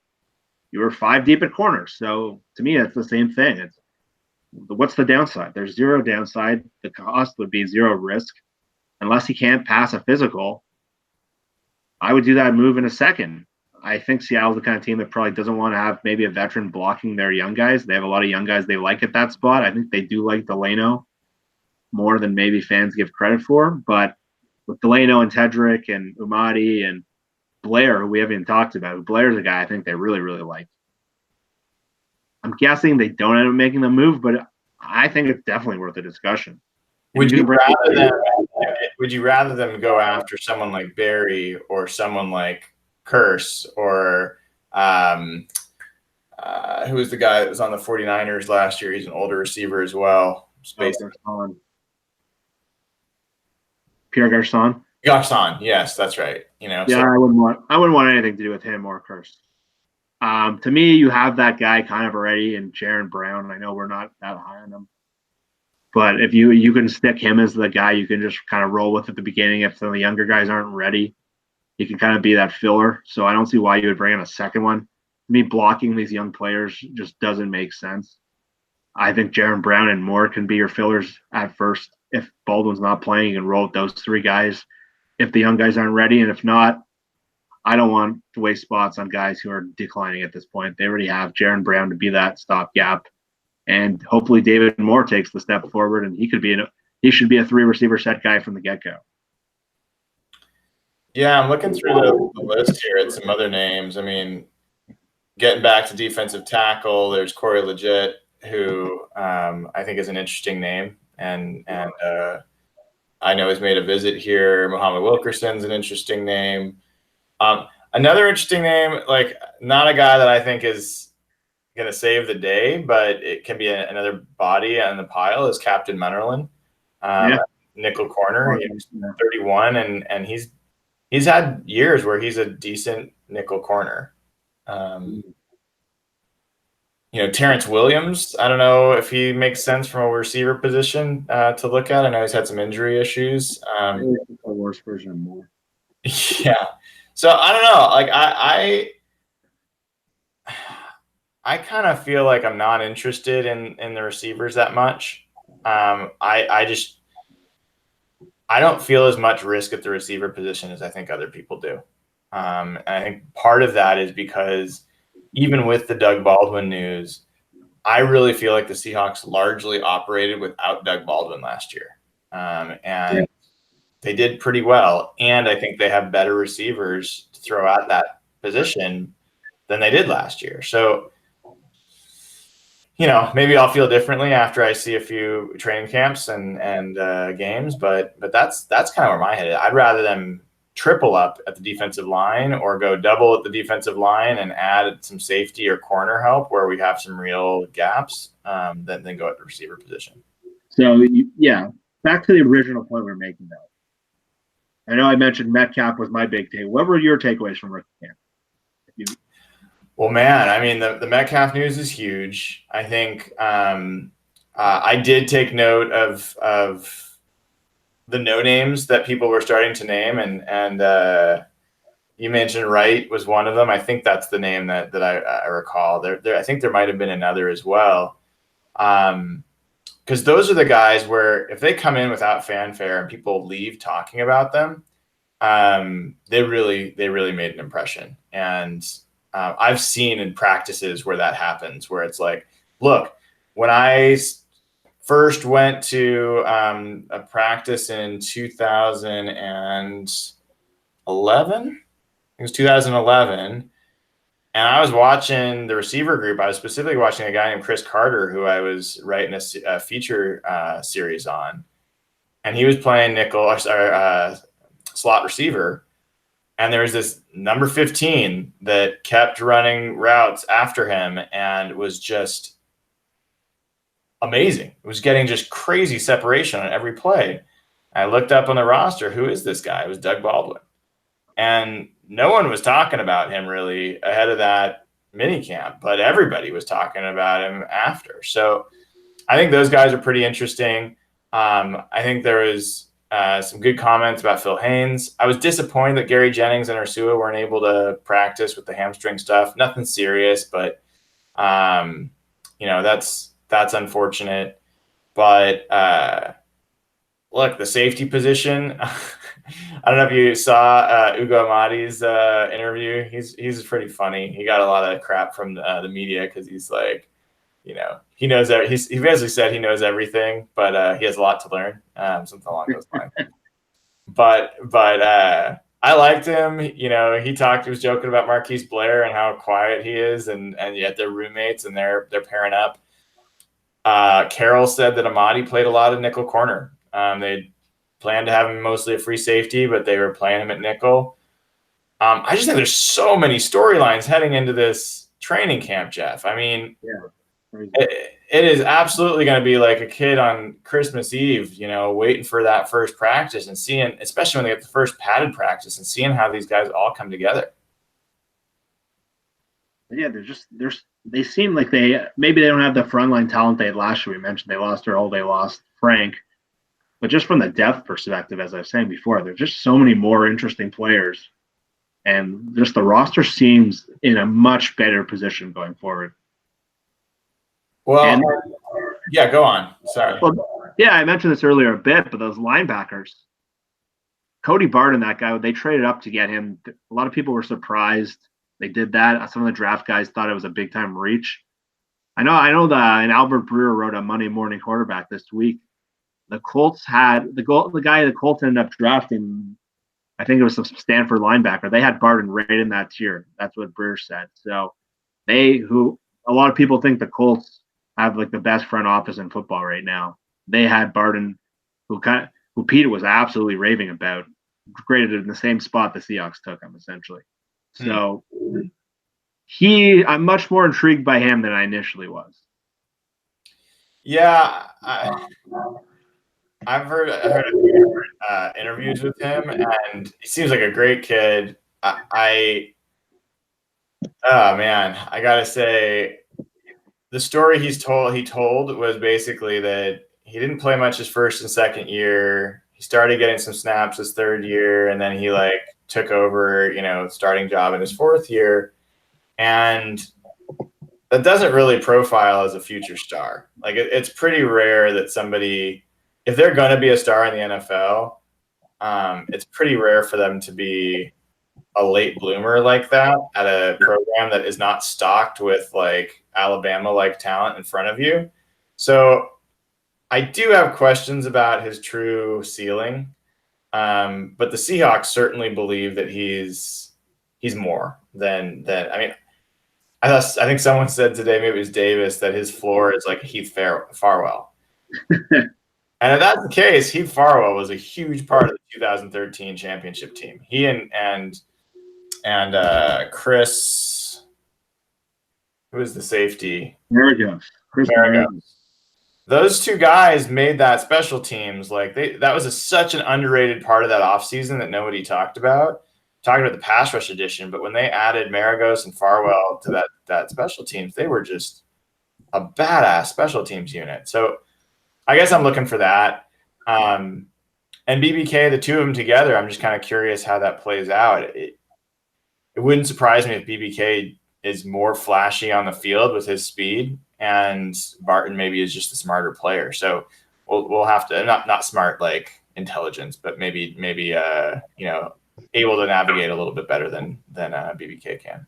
you were 5 deep at corners. So to me, it's the same thing. What's the downside? There's zero downside. The cost would be zero risk. Unless he can't pass a physical, I would do that move in a second. I think Seattle's the kind of team that probably doesn't want to have maybe a veteran blocking their young guys. They have a lot of young guys they like at that spot. I think they do like Delano more than maybe fans give credit for. But with Delano and Tedrick and Umadi and Blair, who we haven't even talked about, Blair's a guy I think they really, really like. I'm guessing they don't end up making the move, but I think it's definitely worth a discussion. Would you rather them go after someone like Barry or someone like Kearse or who was the guy that was on the 49ers last year? He's an older receiver as well. Pierre Garçon. Garçon, yes, that's right. Yeah, so. I wouldn't want anything to do with him or Kearse. To me, you have that guy kind of already in Jaron Brown. I know we're not that high on him, but if you can stick him as the guy you can just kind of roll with at the beginning, if some of the younger guys aren't ready, he can kind of be that filler. So I don't see why you would bring in a second one. me blocking these young players just doesn't make sense. I think Jaron Brown and Moore can be your fillers at first. If Baldwin's not playing, you can roll with those three guys if the young guys aren't ready. And if not, I don't want to waste spots on guys who are declining at this point. They already have Jaron Brown to be that stopgap. And hopefully David Moore takes the step forward, and he should be a 3-receiver set guy from the get-go. Yeah, I'm looking through the list here at some other names. I mean, getting back to defensive tackle, there's Corey Leggett, who I think is an interesting name, and I know he's made a visit here. Muhammad Wilkerson's an interesting name. Another interesting name, like not a guy that I think is going to save the day, but it can be another body on the pile, is Captain Munnerlyn, nickel corner. He's 31, and he's had years where he's a decent nickel corner. Terrence Williams, I don't know if he makes sense from a receiver position to look at. I know he's had some injury issues. A worse version of Moore. Yeah. So I don't know. Like I kind of feel like I'm not interested in the receivers that much. I don't feel as much risk at the receiver position as I think other people do. And I think part of that is because even with the Doug Baldwin news, I really feel like the Seahawks largely operated without Doug Baldwin last year. And they did pretty well. And I think they have better receivers to throw at that position than they did last year. So, maybe I'll feel differently after I see a few training camps and games, but that's kind of where my head is. I'd rather them triple up at the defensive line or go double at the defensive line and add some safety or corner help where we have some real gaps than go at the receiver position. So, back to the original point we were making, though. I know I mentioned Metcalf was my big take. What were your takeaways from rookie camp? Well, man, I mean, the Metcalf news is huge. I think I did take note of the no names that people were starting to name, and you mentioned Wright was one of them. I think that's the name that I recall. There, I think there might have been another as well, because those are the guys where if they come in without fanfare and people leave talking about them, they really made an impression. And I've seen in practices where that happens, where it's like, look, when I first went to a practice in 2011. It was 2011. And I was watching the receiver group. I was specifically watching a guy named Chris Carter, who I was writing a feature series on. And he was playing slot receiver. And there was this number 15 that kept running routes after him and was just amazing. It was getting just crazy separation on every play. I looked up on the roster, who is this guy? It was Doug Baldwin. And no one was talking about him really ahead of that minicamp, but everybody was talking about him after. So I think those guys are pretty interesting. I think there was some good comments about Phil Haynes. I was disappointed that Gary Jennings and Ursua weren't able to practice with the hamstring stuff. Nothing serious, but that's unfortunate. But look, the safety position. I don't know if you saw Ugo Amadi's interview. He's pretty funny. He got a lot of crap from the media because he's like, he knows he basically said he knows everything, but he has a lot to learn, something along those lines. But I liked him. He was joking about Marquise Blair and how quiet he is, and yet they're roommates and they're pairing up. Carroll said that Amadi played a lot of nickel corner. They planned to have him mostly a free safety, but they were playing him at nickel. I just think there's so many storylines heading into this training camp, Jeff. I mean, it is absolutely going to be like a kid on Christmas Eve, waiting for that first practice and seeing, especially when they get the first padded practice and seeing how these guys all come together. Yeah, they seem like maybe they don't have the frontline talent they had last year. We mentioned they lost Earl, they lost Frank. But just from the depth perspective, as I was saying before, there's just so many more interesting players And just the roster seems in a much better position going forward. Well, and, yeah, go on. Sorry. Well, yeah, I mentioned this earlier a bit, but those linebackers, Cody Barton, that guy, they traded up to get him. A lot of people were surprised they did that. Some of the draft guys thought it was a big time reach. I know that, and Albert Breer wrote a Monday Morning Quarterback this week. The Colts had the guy the Colts ended up drafting. I think it was some Stanford linebacker. They had Barton right in that tier. That's what Breer said. So a lot of people think the Colts have like the best front office in football right now. They had Barton, who Peter was absolutely raving about, graded in the same spot the Seahawks took him essentially. So I'm much more intrigued by him than I initially was. Yeah, I've heard a few different interviews with him, and he seems like a great kid. Oh man, I gotta say, the story he told was basically that he didn't play much his first and second year. He started getting some snaps his third year, and then he like took over, starting job in his fourth year, and that doesn't really profile as a future star. Like it's pretty rare that somebody, if they're going to be a star in the NFL, it's pretty rare for them to be a late bloomer like that at a program that is not stocked with like Alabama like talent in front of you. So I do have questions about his true ceiling. But the Seahawks certainly believe that he's more than that. I mean, I think someone said today, maybe it was Davis, that his floor is like Heath Farwell. And if that's the case, Heath Farwell was a huge part of the 2013 championship team. He and Chris, who was the safety? Chris Maragos. Those two guys made that special teams. Like that was such an underrated part of that offseason that nobody talked about. Talking about the pass rush edition, but when they added Maragos and Farwell to that special teams, they were just a badass special teams unit. So I guess I'm looking for that. And BBK, the two of them together, I'm just kind of curious how that plays out. It wouldn't surprise me if BBK is more flashy on the field with his speed, and Barton maybe is just a smarter player. So we'll have to not smart like intelligence, but maybe able to navigate a little bit better than BBK can.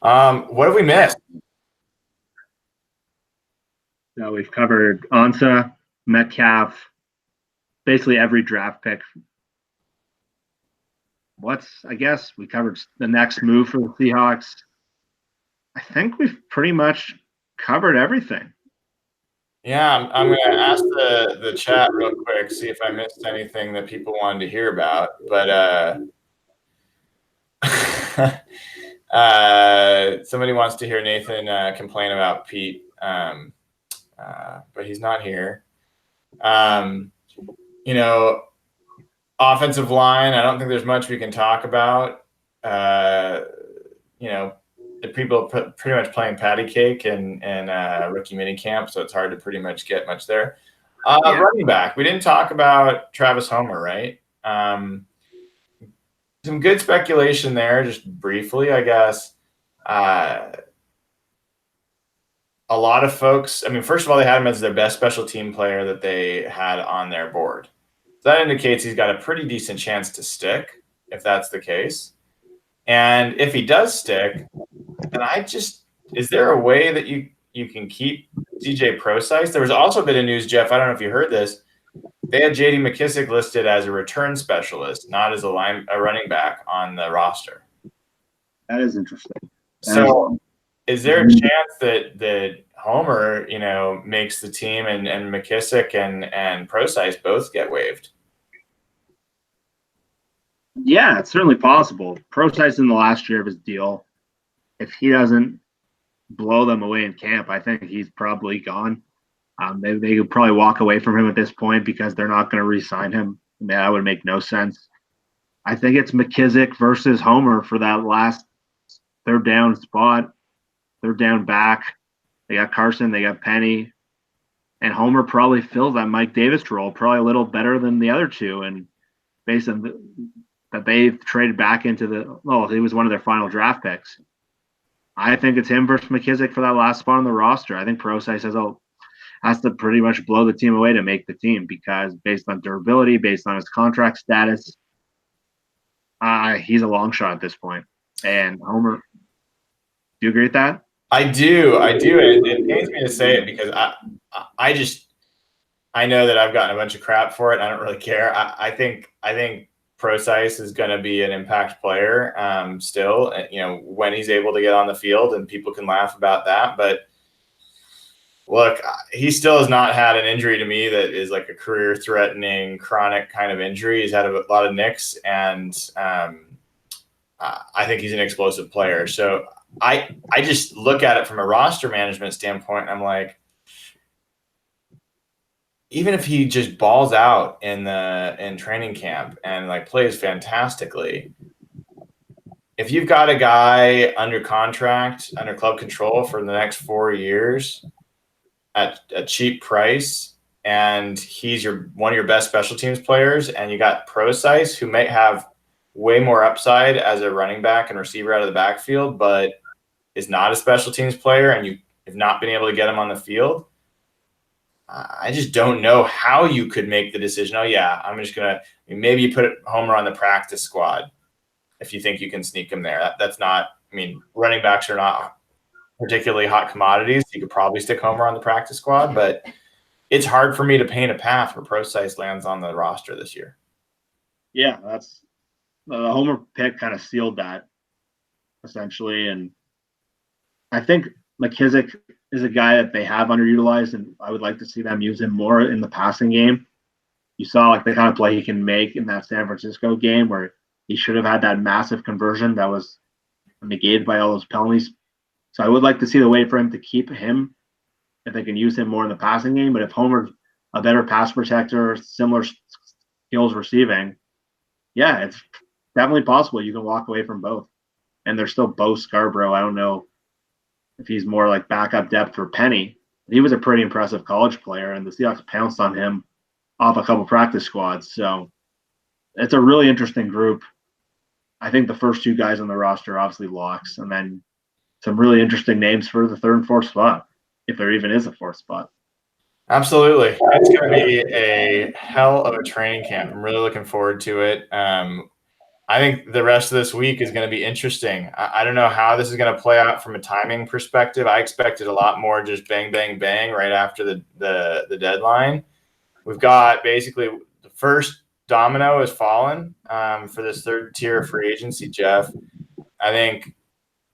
What have we missed? No, we've covered Ansah, Metcalf, basically every draft pick. I guess we covered the next move for the Seahawks. I think we've pretty much covered everything. Yeah, I'm going to ask the chat real quick, see if I missed anything that people wanted to hear about. But somebody wants to hear Nathan complain about Pete, but he's not here. Offensive line, I don't think there's much we can talk about. The people are pretty much playing patty cake and rookie minicamp, so it's hard to pretty much get much there. Running back, we didn't talk about Travis Homer, right? Some good speculation there, just briefly, I guess. A lot of folks, I mean, first of all, they had him as their best special team player that they had on their board. So that indicates he's got a pretty decent chance to stick, if that's the case. And if he does stick, then is there a way that you can keep DJ Procise? There was also a bit of news, Jeff, I don't know if you heard this. They had J.D. McKissick listed as a return specialist, not as a running back on the roster. That is interesting. So is there a chance that Homer, makes the team and McKissick and Procise both get waived? Yeah, it's certainly possible. Procise in the last year of his deal, if he doesn't blow them away in camp, I think he's probably gone. They could probably walk away from him at this point because they're not going to re-sign him. I mean, that would make no sense. I think it's McKissick versus Homer for that last third down spot, third down back. They got Carson, they got Penny, and Homer probably fills that Mike Davis role probably a little better than the other two. And based on that they've traded back into he was one of their final draft picks. I think it's him versus McKissick for that last spot on the roster. I think Prosise has to pretty much blow the team away to make the team because based on durability, based on his contract status, he's a long shot at this point. And Homer, do you agree with that? I do. It pains me to say it because I know that I've gotten a bunch of crap for it. I don't really care. I think Prosise is going to be an impact player still, when he's able to get on the field, and people can laugh about that. But look, he still has not had an injury to me that is like a career-threatening, chronic kind of injury. He's had a lot of nicks, and I think he's an explosive player. So I just look at it from a roster management standpoint, and I'm like, even if he just balls out in training camp and like plays fantastically, if you've got a guy under contract, under club control for the next 4 years at a cheap price, and he's one of your best special teams players, and you got Prosise, who may have way more upside as a running back and receiver out of the backfield, but is not a special teams player, and you have not been able to get him on the field, I just don't know how you could make the decision. Oh yeah, I'm just gonna maybe you put Homer on the practice squad if you think you can sneak him there. That's not. I mean, running backs are not particularly hot commodities. You could probably stick Homer on the practice squad, but it's hard for me to paint a path where Prosise lands on the roster this year. Yeah, that's the Homer pick kind of sealed that essentially, and I think McKissick is a guy that they have underutilized, and I would like to see them use him more in the passing game. You saw like the kind of play he can make in that San Francisco game where he should have had that massive conversion that was negated by all those penalties. So I would like to see the way for him to keep him if they can use him more in the passing game. But if Homer's a better pass protector, similar skills receiving, yeah, it's definitely possible you can walk away from both. And there's still Bo Scarborough. I don't know if he's more like backup depth for Penny. He was a pretty impressive college player, and the Seahawks pounced on him off a couple practice squads. So it's a really interesting group. I think the first two guys on the roster are obviously locks, and then some really interesting names for the third and fourth spot, if there even is a fourth spot. Absolutely. It's going to be a hell of a training camp. I'm really looking forward to it. I think the rest of this week is going to be interesting. I don't know how this is going to play out from a timing perspective. I expected a lot more just bang, bang, bang right after the deadline. We've got basically the first domino has fallen for this third tier of free agency, Jeff. I think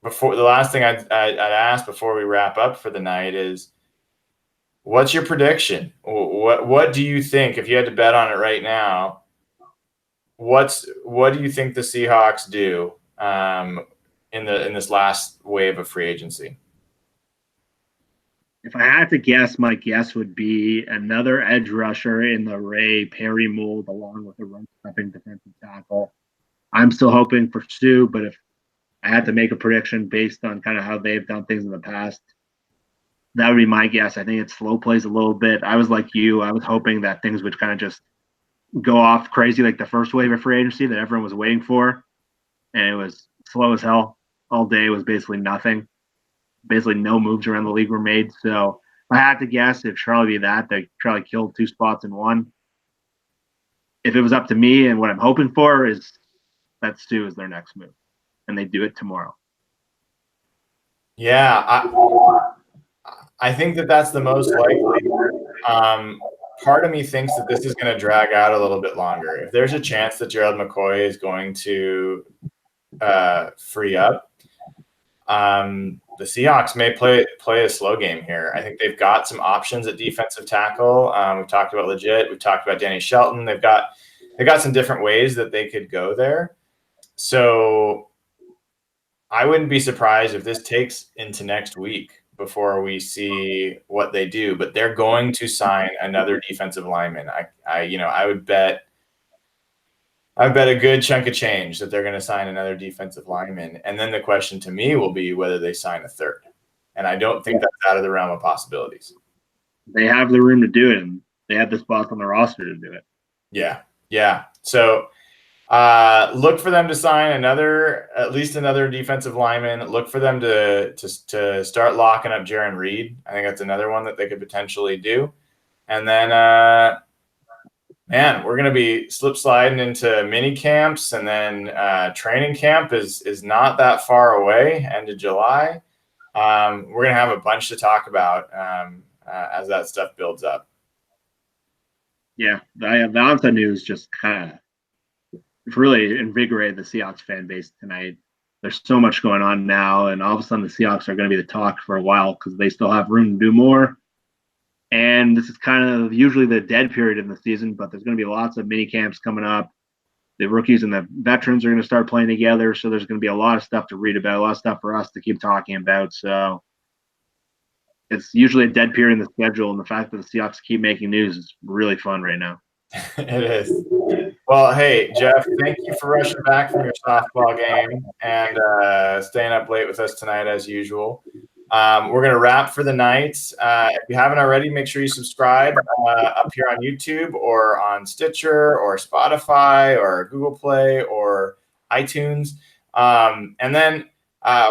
before the last thing I'd ask before we wrap up for the night is, what's your prediction? What do you think, if you had to bet on it right now, what do you think the Seahawks do in this last wave of free agency? If I had to guess, my guess would be another edge rusher in the Ray Perry mold, along with a run-stuffing defensive tackle. I'm still hoping for Stu, but if I had to make a prediction based on kind of how they've done things in the past, that would be my guess. I think it slow plays a little bit. I was like you. I was hoping that things would kind of just go off crazy like the first wave of free agency that everyone was waiting for. And it was slow as hell. All day was basically nothing. Basically no moves around the league were made. So if I had to guess, if Charlie be that, they Charlie killed two spots in one. If it was up to me, and what I'm hoping for is that Stu is their next move. And they do it tomorrow. Yeah, I think that's the most likely. Part of me thinks that this is going to drag out a little bit longer. If there's a chance that Gerald McCoy is going to free up, the Seahawks may play a slow game here. I think they've got some options at defensive tackle. We've talked about Legit. We've talked about Danny Shelton. They've got some different ways that they could go there. So I wouldn't be surprised if this takes into next week before we see what they do, but they're going to sign another defensive lineman. I would bet a good chunk of change that they're going to sign another defensive lineman. And then the question to me will be whether they sign a third. And I don't think that's out of the realm of possibilities. They have the room to do it, and they have the spots on the roster to do it. Yeah. So Look for them to sign at least another defensive lineman. Look for them to start locking up Jaron Reed. I think that's another one that they could potentially do. And then, man, we're going to be slip sliding into mini camps, and then training camp is not that far away, end of July. We're going to have a bunch to talk about as that stuff builds up. Yeah, the Ansah news just kind of really invigorated the Seahawks fan base tonight. There's so much going on now, and all of a sudden the Seahawks are going to be the talk for a while because they still have room to do more. And this is kind of usually the dead period in the season, but there's going to be lots of mini camps coming up. The rookies and the veterans are going to start playing together, so there's going to be a lot of stuff to read about, a lot of stuff for us to keep talking about. So it's usually a dead period in the schedule, and the fact that the Seahawks keep making news is really fun right now. It is. Well, hey, Jeff, thank you for rushing back from your softball game and staying up late with us tonight as usual. We're going to wrap for the night. If you haven't already, make sure you subscribe up here on YouTube or on Stitcher or Spotify or Google Play or iTunes. And then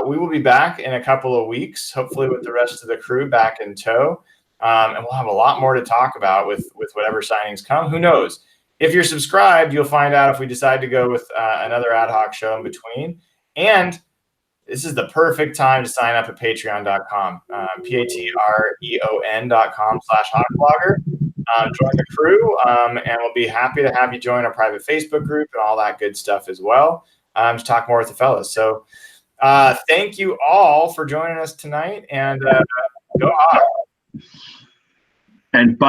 we will be back in a couple of weeks, hopefully with the rest of the crew back in tow. And we'll have a lot more to talk about with whatever signings come. Who knows? If you're subscribed, you'll find out if we decide to go with another ad hoc show in between. And this is the perfect time to sign up at patreon.com, patreon.com/hawkblogger. Join the crew, and we'll be happy to have you join our private Facebook group and all that good stuff as well to talk more with the fellas. So thank you all for joining us tonight, and go Hawks. And